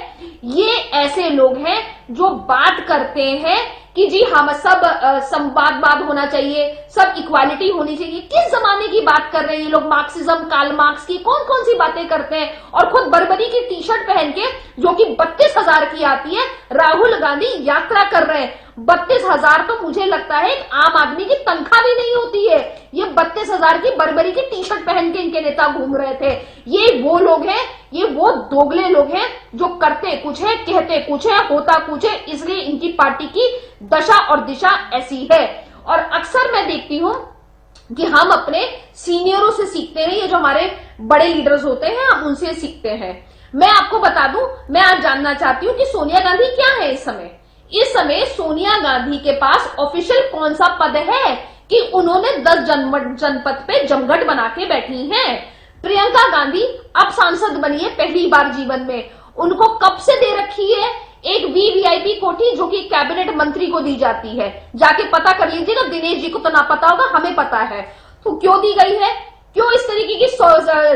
ये ऐसे लोग हैं जो बात करते हैं कि जी हम सब संवादवाद होना चाहिए, सब इक्वालिटी होनी चाहिए। किस जमाने की बात कर रहे हैं ये लोग? मार्क्सिज्म, कार्ल मार्क्स की कौन कौन सी बातें करते हैं, और खुद बर्बरी की टी शर्ट पहन के जो कि 32,000 की आती है, राहुल गांधी यात्रा कर रहे हैं। 32,000 तो मुझे लगता है एक आम आदमी की तनख्वाह भी नहीं होती है। ये 32,000 की बर्बरी की टी शर्ट पहन के इनके नेता घूम रहे थे। ये वो लोग हैं, ये वो दोगले लोग हैं जो करते कुछ है, कहते कुछ है, होता कुछ है। इसलिए इनकी पार्टी की दशा और दिशा ऐसी है। और अक्सर मैं देखती हूं कि हम अपने सीनियरों से सीखते हैं, ये जो हमारे बड़े लीडर्स होते हैं हम उनसे सीखते हैं। मैं आपको बता दूं, मैं आज जानना चाहती हूं कि सोनिया गांधी क्या है इस समय। इस समय सोनिया गांधी के पास ऑफिशियल कौन सा पद है कि उन्होंने 10 जनपद पे जमघट बना के बैठी हैं। प्रियंका गांधी अब सांसद बनी है पहली बार जीवन में। उनको कब से दे रखी है एक वीवीआईपी कोठी जो कि कैबिनेट मंत्री को दी जाती है। जाके पता कर लीजिएगा, दिनेश जी को तो ना पता होगा, हमें पता है। तो क्यों दी गई है? क्यों इस तरीके की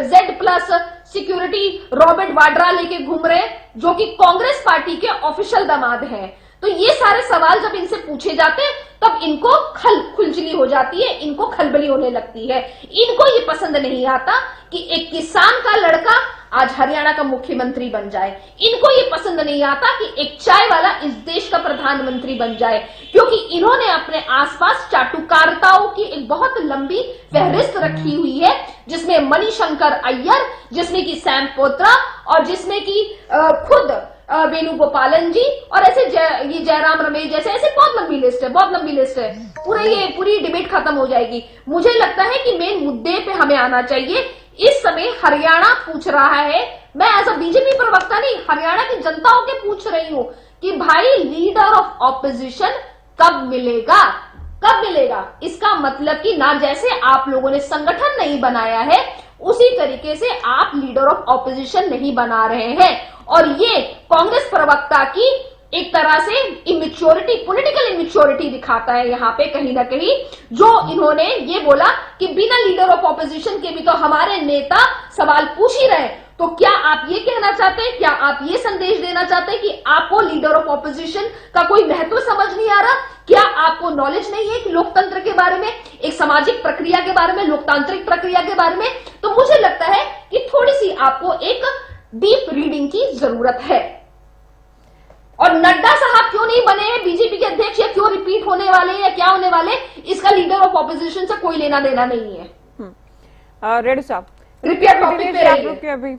Z+ सिक्योरिटी रॉबर्ट वाड्रा लेके घूम रहे हैं जो कि कांग्रेस पार्टी के ऑफिशियल दामाद हैं? तो ये सारे सवाल जब इनसे पूछे जाते हैं तब इनको खुलचली हो जाती है, इनको खलबली होने लगती है। इनको ये पसंद नहीं आता कि एक किसान का लड़का आज हरियाणा का मुख्यमंत्री बन जाए। इनको ये पसंद नहीं आता कि एक चाय वाला इस देश का प्रधानमंत्री बन जाए, क्योंकि इन्होंने अपने आसपास चाटुकारिताओं की एक बहुत लंबी फहरिस्त रखी हुई है, जिसमें मणिशंकर अय्यर, जिसमें कि सैम पोत्रा और जिसमें कि खुद वेणुगोपालन जी और ऐसे ये जयराम रमेश जैसे, ऐसे बहुत लंबी लिस्ट है, बहुत लंबी लिस्ट है। पूरी डिबेट खत्म हो जाएगी। मुझे लगता है कि मेन मुद्दे पे हमें आना चाहिए। इस समय हरियाणा पूछ रहा है, मैं एज अ बीजेपी प्रवक्ता नहीं, हरियाणा की जनता होके पूछ रही हूं कि भाई लीडर ऑफ ऑपोजिशन कब मिलेगा? कब मिलेगा? इसका मतलब कि ना जैसे आप लोगों ने संगठन नहीं बनाया है उसी तरीके से आप लीडर ऑफ ऑपोजिशन नहीं बना रहे हैं। और ये कांग्रेस प्रवक्ता की एक तरह से इमेच्योरिटी, पॉलिटिकल इमेच्योरिटी दिखाता है यहाँ पे कहीं ना कहीं, जो इन्होंने ये बोला कि बिना लीडर ऑफ ऑपोजिशन के भी तो हमारे नेता सवाल पूछ ही रहे। तो क्या आप ये कहना चाहते हैं, क्या आप ये संदेश देना चाहते हैं कि आपको लीडर ऑफ ऑपोजिशन का कोई महत्व समझ नहीं आ रहा? क्या आपको नॉलेज नहीं है कि लोकतंत्र के बारे में, एक सामाजिक प्रक्रिया के बारे में, लोकतांत्रिक प्रक्रिया के बारे में? तो मुझे लगता है कि थोड़ी सी आपको एक डीप रीडिंग की जरूरत है। और नड्डा साहब क्यों नहीं बने हैं बीजेपी के अध्यक्ष, या क्यों रिपीट होने वाले या क्या होने वाले, इसका लीडर ऑफ ऑपोजिशन से कोई लेना देना नहीं है। रेड्डी साहब कृपया टॉपिक पे रहिए।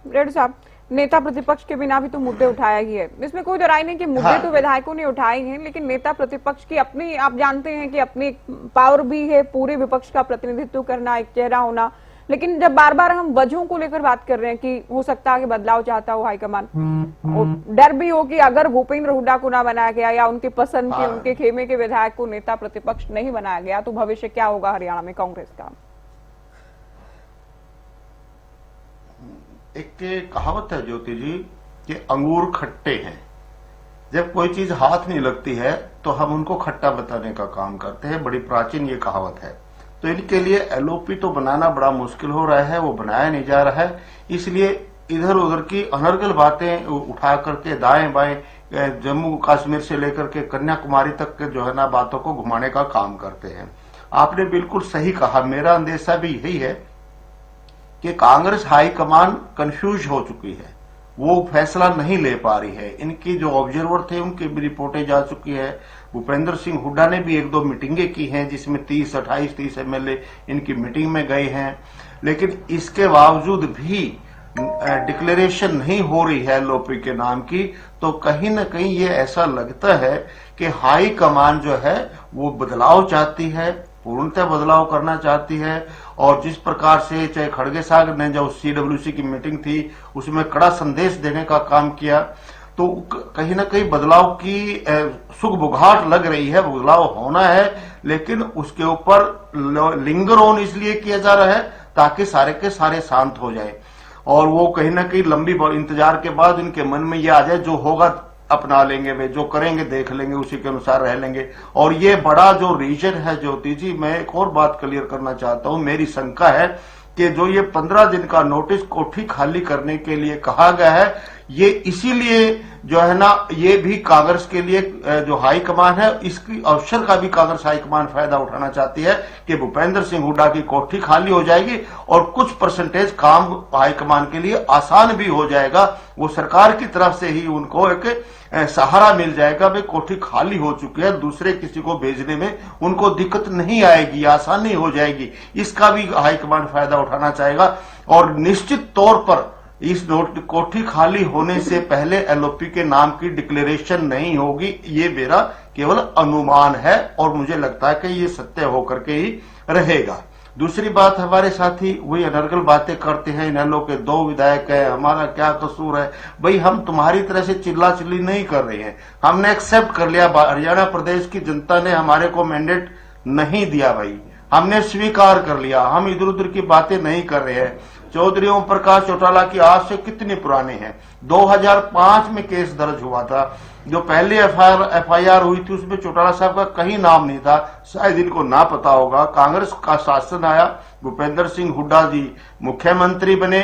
रेड्डी साहब, नेता प्रतिपक्ष के बिना भी तो मुद्दे उठाया ही है, इसमें कोई दो राय नहीं कि मुद्दे तो विधायकों ने उठाए हैं, लेकिन नेता प्रतिपक्ष की अपनी, आप जानते हैं कि अपनी पावर भी है, पूरे विपक्ष का प्रतिनिधित्व करना, एक चेहरा होना। लेकिन जब बार बार हम वजहों को लेकर बात कर रहे हैं कि हो सकता है कि बदलाव चाहता हो हाईकमान, डर भी हो कि अगर भूपेंद्र हुड्डा को ना बनाया गया या उनकी पसंद के, उनके खेमे के विधायक को नेता प्रतिपक्ष नहीं बनाया गया तो भविष्य क्या होगा हरियाणा में कांग्रेस का? एक कहावत है ज्योति जी कि अंगूर खट्टे हैं, जब कोई चीज हाथ नहीं लगती है तो हम उनको खट्टा बताने का काम करते हैं। बड़ी प्राचीन ये कहावत है। तो इनके लिए एलओपी तो बनाना बड़ा मुश्किल हो रहा है, वो बनाया नहीं जा रहा है। इसलिए इधर उधर की अनर्गल बातें उठा करके दाएं बाएं जम्मू कश्मीर से लेकर के कन्याकुमारी तक के जो है ना बातों को घुमाने का काम करते हैं। आपने बिल्कुल सही कहा, मेरा अंदेशा भी यही है कि कांग्रेस हाईकमान कंफ्यूज हो चुकी है। वो फैसला नहीं ले पा रही है। इनकी जो ऑब्जर्वर थे उनकी भी रिपोर्टें जा चुकी है। भूपेंद्र सिंह हुड्डा ने भी 1-2 मीटिंगें की हैं जिसमें 28-30 एमएलए इनकी मीटिंग में गए हैं, लेकिन इसके बावजूद भी डिक्लेरेशन नहीं हो रही है एलओपी के नाम की। तो कहीं ना कहीं ये ऐसा लगता है कि हाई कमान जो है वो बदलाव चाहती है, पूर्णतः बदलाव करना चाहती है। और जिस प्रकार से चाहे खड़गे साहब ने जो सीडब्ल्यूसी की मीटिंग थी उसमें कड़ा संदेश देने का काम किया, तो कहीं ना कहीं बदलाव की सुगबुगाहट लग रही है, बदलाव होना है, लेकिन उसके ऊपर लिंगर ऑन इसलिए किया जा रहा है ताकि सारे के सारे शांत हो जाए। और वो कहीं ना कहीं लंबी इंतजार के बाद इनके मन में ये आ जाए जो होगा अपना लेंगे, वे जो करेंगे देख लेंगे, उसी के अनुसार रह लेंगे। और ये बड़ा जो रीजन है ज्योति जी, मैं एक और बात क्लियर करना चाहता हूं। मेरी शंका है कि जो ये 15 दिन का नोटिस कोठी खाली करने के लिए कहा गया है, ये इसीलिए जो है ना, ये भी कांग्रेस के लिए जो हाईकमान है इसकी अवसर का भी कांग्रेस हाईकमान फायदा उठाना चाहती है कि भूपेंद्र सिंह हुड्डा की कोठी खाली हो जाएगी और कुछ परसेंटेज काम हाईकमान के लिए आसान भी हो जाएगा। वो सरकार की तरफ से ही उनको एक सहारा मिल जाएगा, भाई कोठी खाली हो चुकी है, दूसरे किसी को भेजने में उनको दिक्कत नहीं आएगी, आसानी हो जाएगी। इसका भी हाईकमान फायदा उठाना चाहेगा। और निश्चित तौर पर इस कोठी खाली होने से पहले एलओपी के नाम की डिक्लेरेशन नहीं होगी, ये मेरा केवल अनुमान है और मुझे लगता है कि ये सत्य होकर के ही रहेगा। दूसरी बात, हमारे साथी वही अनर्गल बातें करते हैं, इनेलो के 2 विधायक है, हमारा क्या कसूर है। भाई हम तुम्हारी तरह से चिल्ला चिल्ली नहीं कर रहे हैं, हमने एक्सेप्ट कर लिया, हरियाणा प्रदेश की जनता ने हमारे को मैंडेट नहीं दिया भाई, हमने स्वीकार कर लिया, हम इधर उधर की बातें नहीं कर रहे हैं। चौधरी ओम प्रकाश चौटाला की आज से कितने पुराने हैं, 2005 में केस दर्ज हुआ था, जो पहले एफआईआर हुई थी उसमें चौटाला साहब का कहीं नाम नहीं था, शायद इनको ना पता होगा। कांग्रेस का शासन आया, भूपेंद्र सिंह हुड्डा जी मुख्यमंत्री बने,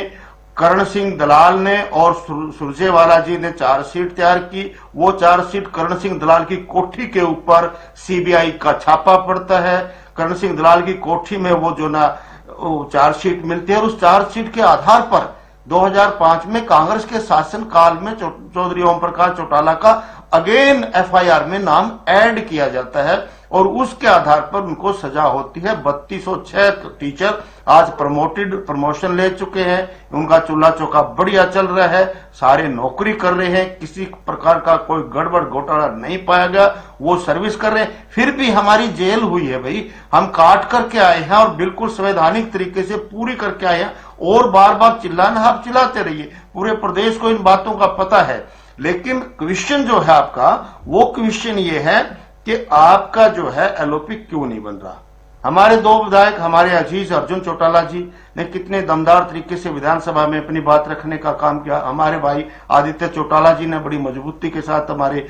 करण सिंह दलाल ने और सुरजेवाला जी ने चार्जशीट तैयार की। वो चार्जशीट करण सिंह दलाल की कोठी के ऊपर सीबीआई का छापा पड़ता है, करण सिंह दलाल की कोठी में वो जो ना चार्जशीट मिलती है और उस चार्जशीट के आधार पर 2005 में कांग्रेस के शासन काल में चौधरी ओम प्रकाश चौटाला का अगेन एफआईआर में नाम ऐड किया जाता है और उसके आधार पर उनको सजा होती है। 3206 टीचर आज प्रमोशन ले चुके हैं, उनका चूल्हा चौका बढ़िया चल रहा है, सारे नौकरी कर रहे हैं, किसी प्रकार का कोई गड़बड़ घोटाला नहीं पाया गया, वो सर्विस कर रहे हैं। फिर भी हमारी जेल हुई है भाई, हम काट करके आए हैं और बिल्कुल संवैधानिक तरीके से पूरी करके आए हैं। और बार बार चिल्लाना, आप चिल्लाते रहिए, पूरे प्रदेश को इन बातों का पता है। लेकिन क्वेश्चन जो है आपका, वो क्वेश्चन ये है कि आपका जो है एलओपी क्यों नहीं बन रहा। हमारे 2 विधायक, हमारे अजीज अर्जुन चौटाला जी ने कितने दमदार तरीके से विधानसभा में अपनी बात रखने का काम किया, हमारे भाई आदित्य चौटाला जी ने बड़ी मजबूती के साथ हमारे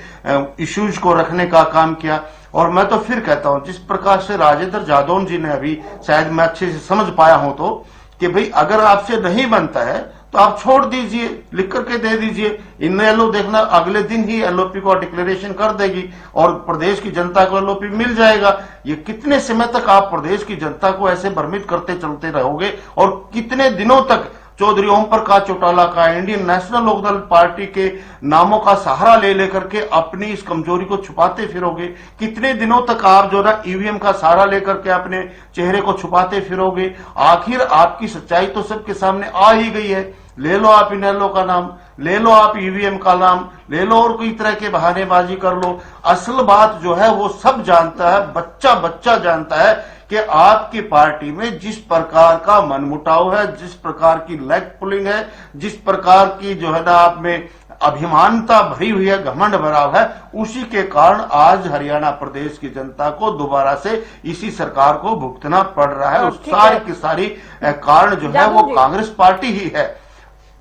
इश्यूज को रखने का काम किया। और मैं तो फिर कहता हूं, जिस प्रकार से राजेंद्र जादौन जी ने अभी, शायद मैं अच्छे से समझ पाया हूं तो, कि भाई अगर आपसे नहीं बनता है तो आप छोड़ दीजिए, लिख करके दे दीजिए। इनेलो देखना अगले दिन ही एलओपी को डिक्लेरेशन कर देगी और प्रदेश की जनता को एलओपी मिल जाएगा। ये कितने समय तक आप प्रदेश की जनता को ऐसे भ्रमित करते चलते रहोगे और कितने दिनों तक चौधरी ओम प्रकाश चौटाला का, इंडियन नेशनल लोकदल पार्टी के नामों का सहारा ले लेकर के अपनी इस कमजोरी को छुपाते फिरोगे? कितने दिनों तक आप जो ना ईवीएम का सहारा लेकर के अपने चेहरे को छुपाते फिरोगे? आखिर आपकी सच्चाई तो सबके सामने आ ही गई है। ले लो आप इनेलो का नाम, ले लो आप ईवीएम का नाम, ले लो और कोई तरह के बहानेबाजी कर लो। असल बात जो है वो सब जानता है, बच्चा बच्चा जानता है कि आपकी पार्टी में जिस प्रकार का मनमुटाव है, जिस प्रकार की लेग पुलिंग है, जिस प्रकार की जो है ना आप में अभिमानता भरी हुई है, घमंड भरा है, उसी के कारण आज हरियाणा प्रदेश की जनता को दोबारा से इसी सरकार को भुगतना पड़ रहा है। उस सारी की सारी कारण जो है वो कांग्रेस पार्टी ही है।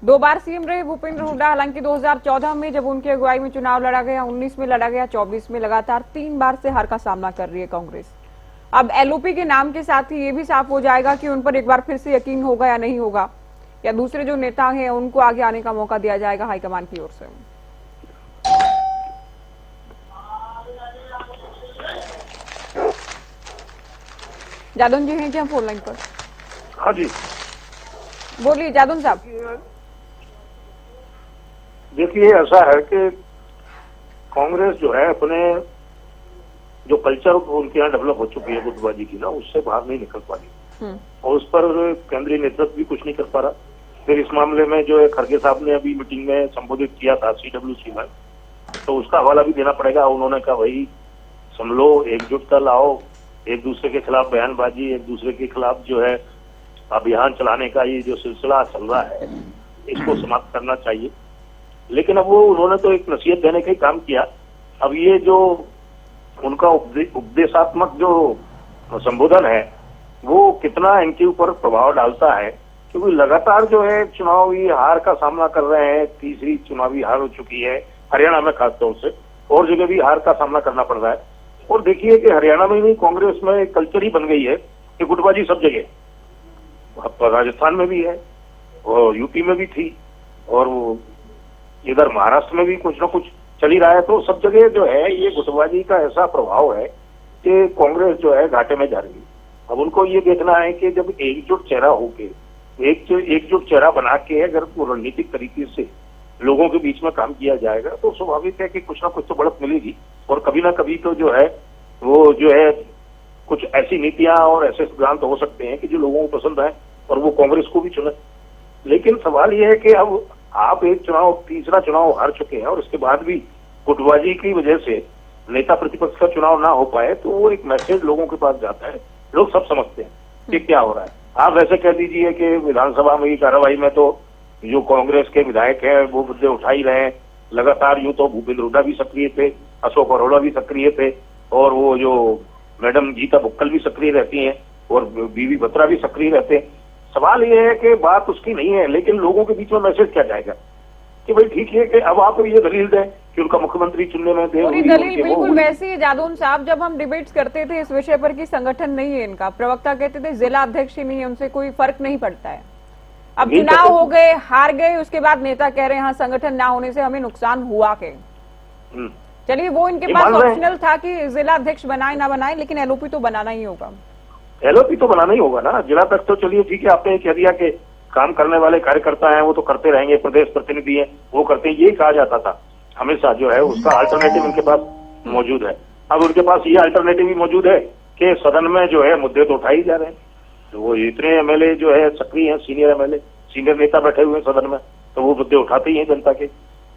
2 बार सीएम रहे भूपेंद्र हुड्डा, हालांकि 2014 में जब उनकी अगुवाई में चुनाव लड़ा गया, 19 में लड़ा गया, 24 में लगातार 3 बार से हार का सामना कर रही है कांग्रेस। अब एलओपी के नाम के साथ ही ये भी साफ हो जाएगा कि उन पर एक बार फिर से यकीन होगा या नहीं होगा, या दूसरे जो नेता हैं उनको आगे आने का मौका दिया जाएगा हाईकमान की ओर से। जादौन जी हैं क्या फोन लाइन पर? हाँ जी बोलिए जादौन साहब। देखिए ऐसा है कि कांग्रेस जो है अपने जो कल्चर उनके यहाँ डेवलप हो चुकी है गुटबाजी की ना, उससे बाहर नहीं निकल पा रही और उस पर केंद्रीय नेतृत्व भी कुछ नहीं कर पा रहा। फिर इस मामले में जो है खड़गे साहब ने अभी मीटिंग में संबोधित किया था CWC में, तो उसका हवाला भी देना पड़ेगा। उन्होंने कहा भाई संभलो, एकजुटता लाओ, एक दूसरे के खिलाफ बयानबाजी, एक दूसरे के खिलाफ जो है अभियान चलाने का ये जो सिलसिला चल रहा है इसको समाप्त करना चाहिए। लेकिन अब वो उन्होंने तो एक नसीहत देने का ही काम किया। अब ये जो उनका उपदेशात्मक जो संबोधन है वो कितना इनके ऊपर प्रभाव डालता है, क्योंकि लगातार जो है चुनावी हार का सामना कर रहे हैं। तीसरी चुनावी हार हो चुकी है हरियाणा में, खासतौर से और जगह भी हार का सामना करना पड़ रहा है। और देखिए कि हरियाणा में नहीं, कांग्रेस में एक कल्चर ही बन गई है कि गुटबाजी सब जगह, राजस्थान में भी है और यूपी में भी थी और इधर महाराष्ट्र में भी कुछ ना कुछ चल ही रहा है। तो सब जगह जो है ये गुटबाजी का ऐसा प्रभाव है कि कांग्रेस जो है घाटे में जा रही है। अब उनको ये देखना है कि जब एकजुट चेहरा होके एकजुट चेहरा बना के अगर रणनीतिक तरीके से लोगों के बीच में काम किया जाएगा तो स्वाभाविक है कि कुछ ना कुछ तो बढ़त मिलेगी और कभी ना कभी तो जो है वो जो है कुछ ऐसी नीतियां और ऐसे सिद्धांत हो सकते हैं कि जो लोगों को पसंद आए और वो कांग्रेस को भी चुने। लेकिन सवाल ये है कि अब आप एक चुनाव, तीसरा चुनाव हार चुके हैं और उसके बाद भी गुटबाजी की वजह से नेता प्रतिपक्ष का चुनाव ना हो पाए तो वो एक मैसेज लोगों के पास जाता है, लोग सब समझते हैं कि क्या हो रहा है। आप वैसे कह दीजिए कि विधानसभा में की कार्रवाई में तो जो कांग्रेस के विधायक हैं वो मुद्दे उठा ही रहे हैं लगातार। यूं तो भूपेंद्र हुड्डा भी सक्रिय थे, अशोक अरोड़ा भी सक्रिय थे और वो जो मैडम गीता बुक्कल भी सक्रिय रहती हैं और बीवी बत्रा भी सक्रिय रहते हैं। सवाल ये है कि बात उसकी नहीं है, लेकिन लोगों के बीच में मैसेज क्या जाएगा कि भाई ठीक है कि अब आप ये दलील दें कि उनका मुख्यमंत्री चुनने में देर हुई। दलील बिल्कुल वैसी है जादौन साहब, जब हम डिबेट्स करते थे इस विषय पर कि संगठन नहीं है इनका, प्रवक्ता कहते थे जिला अध्यक्ष ही नहीं है, उनसे कोई फर्क नहीं पड़ता है। अब चुनाव हो गए, हार गए, उसके बाद नेता कह रहे हैं हाँ संगठन ना होने से हमें नुकसान हुआ के। चलिए वो इनके पास ऑप्शनल था कि जिला अध्यक्ष बनाए ना बनाए, लेकिन एलओपी तो बनाना ही होगा। एलओपी तो बनाना ही होगा ना। जिला तक तो चलिए ठीक है, आपने कह दिया कि काम करने वाले कार्यकर्ता हैं वो तो करते रहेंगे, प्रदेश प्रतिनिधि हैं वो करते हैं, यही कहा जाता था हमेशा जो है। उसका अल्टरनेटिव उनके पास मौजूद है। अब उनके पास ये अल्टरनेटिव भी मौजूद है कि सदन में जो है मुद्दे तो उठाए जा रहे हैं। तो वो इतने एमएलए जो है सक्रिय हैं, सीनियर एमएलए, सीनियर नेता बैठे हुए हैं सदन में, तो वो मुद्दे उठाते ही हैं जनता के।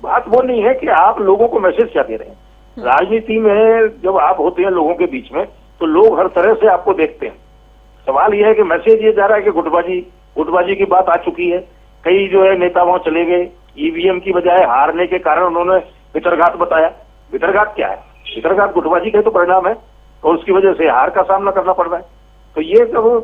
बात वो नहीं है कि आप लोगों को मैसेज क्या दे रहे हैं। राजनीति में जब आप होते हैं लोगों के बीच में तो लोग हर तरह से आपको देखते हैं। सवाल यह है कि मैसेज ये जा रहा है कि गुटबाजी की बात आ चुकी है। कई जो है नेता वहां चले गए, ईवीएम की बजाय हारने के कारण उन्होंने भितरघात बताया। भितरघात क्या है? भितरघात गुटबाजी का तो परिणाम है और उसकी वजह से हार का सामना करना पड़ रहा है। तो ये तो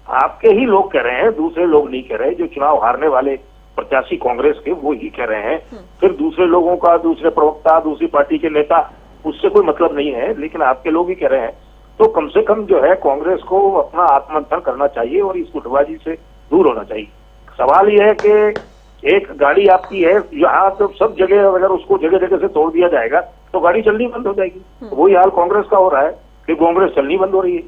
आपके ही लोग कह रहे हैं, दूसरे लोग नहीं कह रहे। जो चुनाव हारने वाले प्रत्याशी कांग्रेस के वो ही कह रहे हैं। फिर दूसरे लोगों का, दूसरे प्रवक्ता, दूसरी पार्टी के नेता, उससे कोई मतलब नहीं है, लेकिन आपके लोग ही कह रहे हैं। तो कम से कम जो है कांग्रेस को अपना आत्ममंथन करना चाहिए और इस गुटबाजी से दूर होना चाहिए। सवाल यह है कि एक गाड़ी आपकी है, यहाँ तो सब जगह अगर उसको जगह जगह से तोड़ दिया जाएगा तो गाड़ी चलनी बंद हो जाएगी। तो वही हाल कांग्रेस का हो रहा है कि कांग्रेस चलनी बंद हो रही है।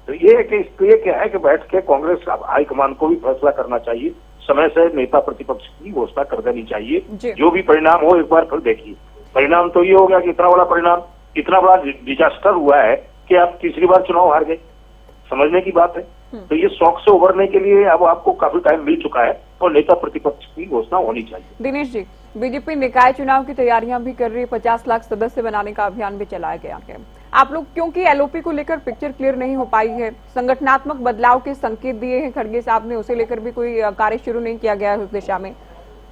तो ये कि इसलिए क्या है कि बैठ के कांग्रेस हाईकमान को भी फैसला करना चाहिए, समय से नेता प्रतिपक्ष की घोषणा कर देनी चाहिए। जो भी परिणाम हो एक बार फिर देखिए। परिणाम तो ये हो गया कि इतना बड़ा परिणाम, इतना बड़ा डिजास्टर हुआ है कि आप तीसरी बार चुनाव हार गए, समझने की बात है। तो ये शौक से उभरने के लिए अब आपको काफी टाइम मिल चुका है और नेता प्रतिपक्ष की घोषणा होनी चाहिए। दिनेश जी, बीजेपी निकाय चुनाव की तैयारियां भी कर रही है, 50 लाख सदस्य बनाने का अभियान भी चलाया गया है। आप लोग क्योंकि एलओपी को लेकर पिक्चर क्लियर नहीं हो पाई है, संगठनात्मक बदलाव के संकेत दिए हैं खड़गे साहब ने, उसे लेकर भी कोई कार्य शुरू नहीं किया गया है उस दिशा में,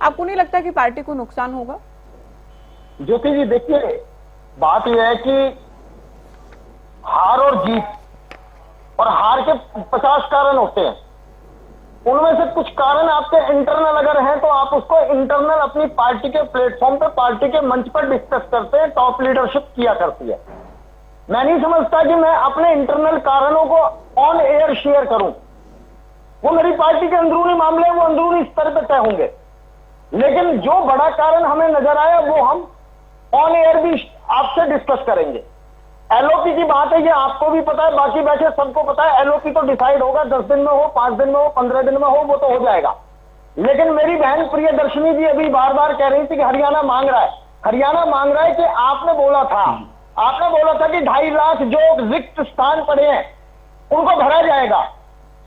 आपको नहीं लगता कि पार्टी को नुकसान होगा? ज्योति जी देखिए, बात यह है कि हार और जीत, और हार के 50 कारण होते हैं। उनमें से कुछ कारण आपके इंटरनल अगर हैं तो आप उसको इंटरनल अपनी पार्टी के प्लेटफॉर्म पे, पार्टी के मंच पर डिस्कस करते हैं, टॉप लीडरशिप किया करती है। मैं नहीं समझता कि मैं अपने इंटरनल कारणों को ऑन एयर शेयर करूं। वो मेरी पार्टी के अंदरूनी मामले, वो अंदरूनी स्तर पर तय होंगे। लेकिन जो बड़ा कारण हमें नजर आया वो हम ऑन एयर भी आपसे डिस्कस करेंगे। एलओपी की बात है, ये आपको भी पता है, बाकी बैठे सबको पता है। एलओपी तो डिसाइड होगा, 10 दिन में हो, 5 दिन में हो, 15 दिन में हो, वो तो हो जाएगा। लेकिन मेरी बहन प्रियदर्शनी जी अभी बार बार कह रही थी कि हरियाणा मांग रहा है। हरियाणा मांग रहा है कि आपने बोला था कि 2.5 लाख जो रिक्त स्थान पड़े हैं उनको भरा जाएगा,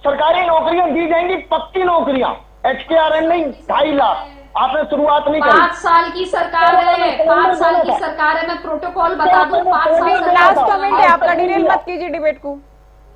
सरकारी नौकरियां दी जाएंगी, पक्की नौकरियां, HKRN नहीं, 2.5 लाख। आपने शुरुआत नहीं करी। 5 साल की सरकार है, 5 साल की सरकार है। मैं प्रोटोकॉल बता दूं, 5 साल। लास्ट कमेंट है आपका, डिटेल मत कीजिए डिबेट को।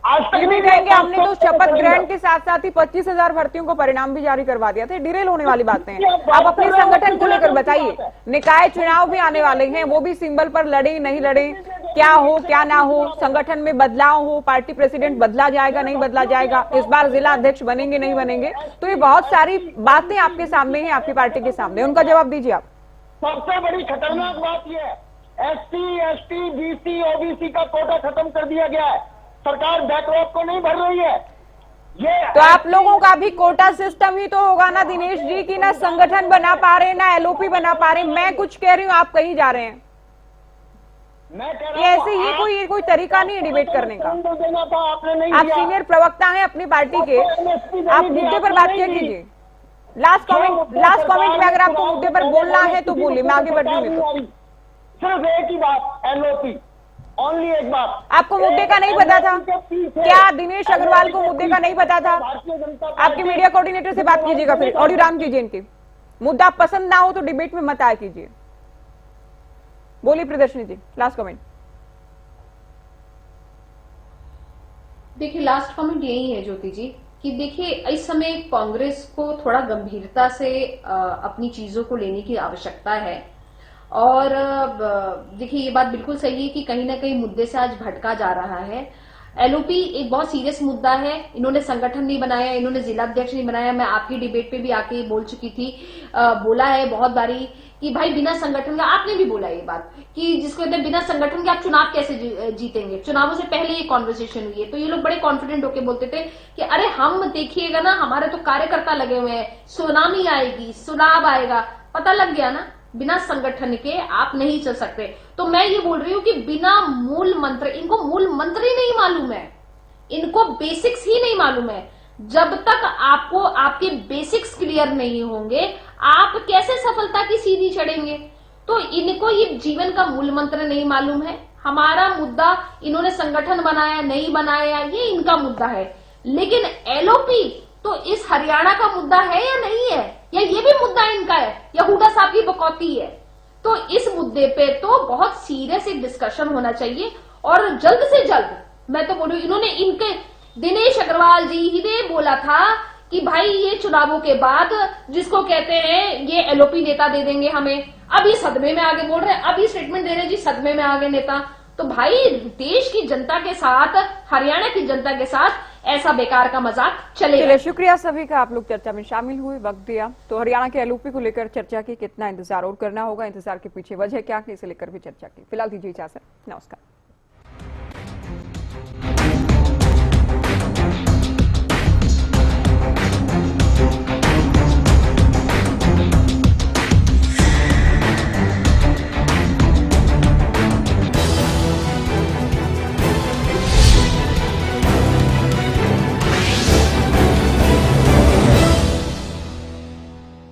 आज तक नहीं कहेंगे हमने तो शपथ ग्रहण के साथ साथ ही 25,000 भर्तियों को परिणाम भी जारी करवा दिया था। डिरेल होने वाली बातें हैं। आप अपने संगठन को लेकर बताइए। निकाय चुनाव भी आने वाले हैं, वो भी सिंबल पर लड़े नहीं लड़े, क्या हो क्या ना हो, संगठन में बदलाव हो, पार्टी प्रेसिडेंट बदला जाएगा नहीं बदला जाएगा, इस बार जिला अध्यक्ष बनेंगे नहीं बनेंगे, तो ये बहुत सारी बातें आपके सामने हैं, आपकी पार्टी के सामने। उनका जवाब दीजिए आप। सबसे बड़ी खतरनाक बात यह है, SC, ST, BC, OBC का कोटा खत्म कर दिया गया है। सरकार बैकलॉग को नहीं भर रही है। ये तो आप लोगों का भी कोटा सिस्टम ही तो होगा ना दिनेश जी, की ना संगठन बना पा रहे ना LOP बना पा रहे। मैं कुछ कह रही हूँ, आप कहीं जा रहे हैं। मैं कह ये रहा हूं, ऐसे ये कोई तरीका नहीं है डिबेट करने का। देना था, आपने नहीं आप दिया। सीनियर प्रवक्ता हैं अपनी पार्टी के, आप मुद्दे पर बात क्या कीजिए। लास्ट कमेंट में अगर आपको मुद्दे पर बोलना है तो बोलिए, मैं आगे बढ़ रही हूँ। सिर्फ एक ही बात, LOP, ओनली एक बात। आपको मुद्दे का नहीं पता था क्या? दिनेश अग्रवाल को मुद्दे का नहीं पता था? आपके मीडिया कोऑर्डिनेटर से बात कीजिएगा, फिर ऑडियो डाउन कीजिए इनके। मुद्दा पसंद ना हो तो डिबेट में मत आया कीजिए। बोलिए प्रियदर्शनी जी, लास्ट कमेंट। देखिए, लास्ट कमेंट यही है ज्योति जी कि देखिए, इस समय कांग्रेस को थोड़ा गंभीरता से अपनी चीजों को लेने की आवश्यकता है। और देखिए, ये बात बिल्कुल सही है कि कहीं ना कहीं मुद्दे से आज भटका जा रहा है। LOP एक बहुत सीरियस मुद्दा है। इन्होंने संगठन नहीं बनाया, इन्होंने जिला अध्यक्ष नहीं बनाया। मैं आपकी डिबेट पे भी आके बोल चुकी थी, बोला है बहुत बारी कि भाई बिना संगठन का, आपने भी बोला ये बात कि जिसको कहते हैं बिना संगठन के आप चुनाव कैसे जीतेंगे। चुनावों से पहले ये कॉन्वर्सेशन हुई है, तो ये लोग बड़े कॉन्फिडेंट होके बोलते थे कि अरे हम देखिएगा ना, हमारे तो कार्यकर्ता लगे हुए हैं, सुनामी आएगी, सुनाब आएगा। पता लग गया ना, बिना संगठन के आप नहीं चल सकते। तो मैं ये बोल रही हूं कि बिना मूल मंत्र, इनको मूल मंत्र ही नहीं मालूम है, इनको बेसिक्स ही नहीं मालूम है। जब तक आपको आपके बेसिक्स क्लियर नहीं होंगे, आप कैसे सफलता की सीढ़ी चढ़ेंगे? तो इनको ये जीवन का मूल मंत्र नहीं मालूम है। हमारा मुद्दा, इन्होंने संगठन बनाया नहीं बनाया, ये इनका मुद्दा है। लेकिन LOP तो इस हरियाणा का मुद्दा है या नहीं है, या ये भी मुद्दा इनका है, या हुड्डा साहब की बकौती है? तो इस मुद्दे पे तो बहुत सीरियस एक डिस्कशन होना चाहिए, और जल्द से जल्द। मैं तो बोलूं, इन्होंने इनके दिनेश अग्रवाल जी ही ने बोला था कि भाई ये चुनावों के बाद जिसको कहते हैं ये LOP नेता दे देंगे हमें। अब ये सदमे में आगे बोल रहे हैं, अब ये स्टेटमेंट दे रहे हैं जी सदमे में आगे नेता। तो भाई देश की जनता के साथ, हरियाणा की जनता के साथ ऐसा बेकार का मजाक चलेगा। चलिए, शुक्रिया सभी का, आप लोग चर्चा में शामिल हुए, वक्त दिया। तो हरियाणा के LOP को लेकर चर्चा की, कितना इंतजार और करना होगा, इंतजार के पीछे वजह क्या है, इसे लेकर भी चर्चा की। फिलहाल दीजिए इजाजत, नमस्कार।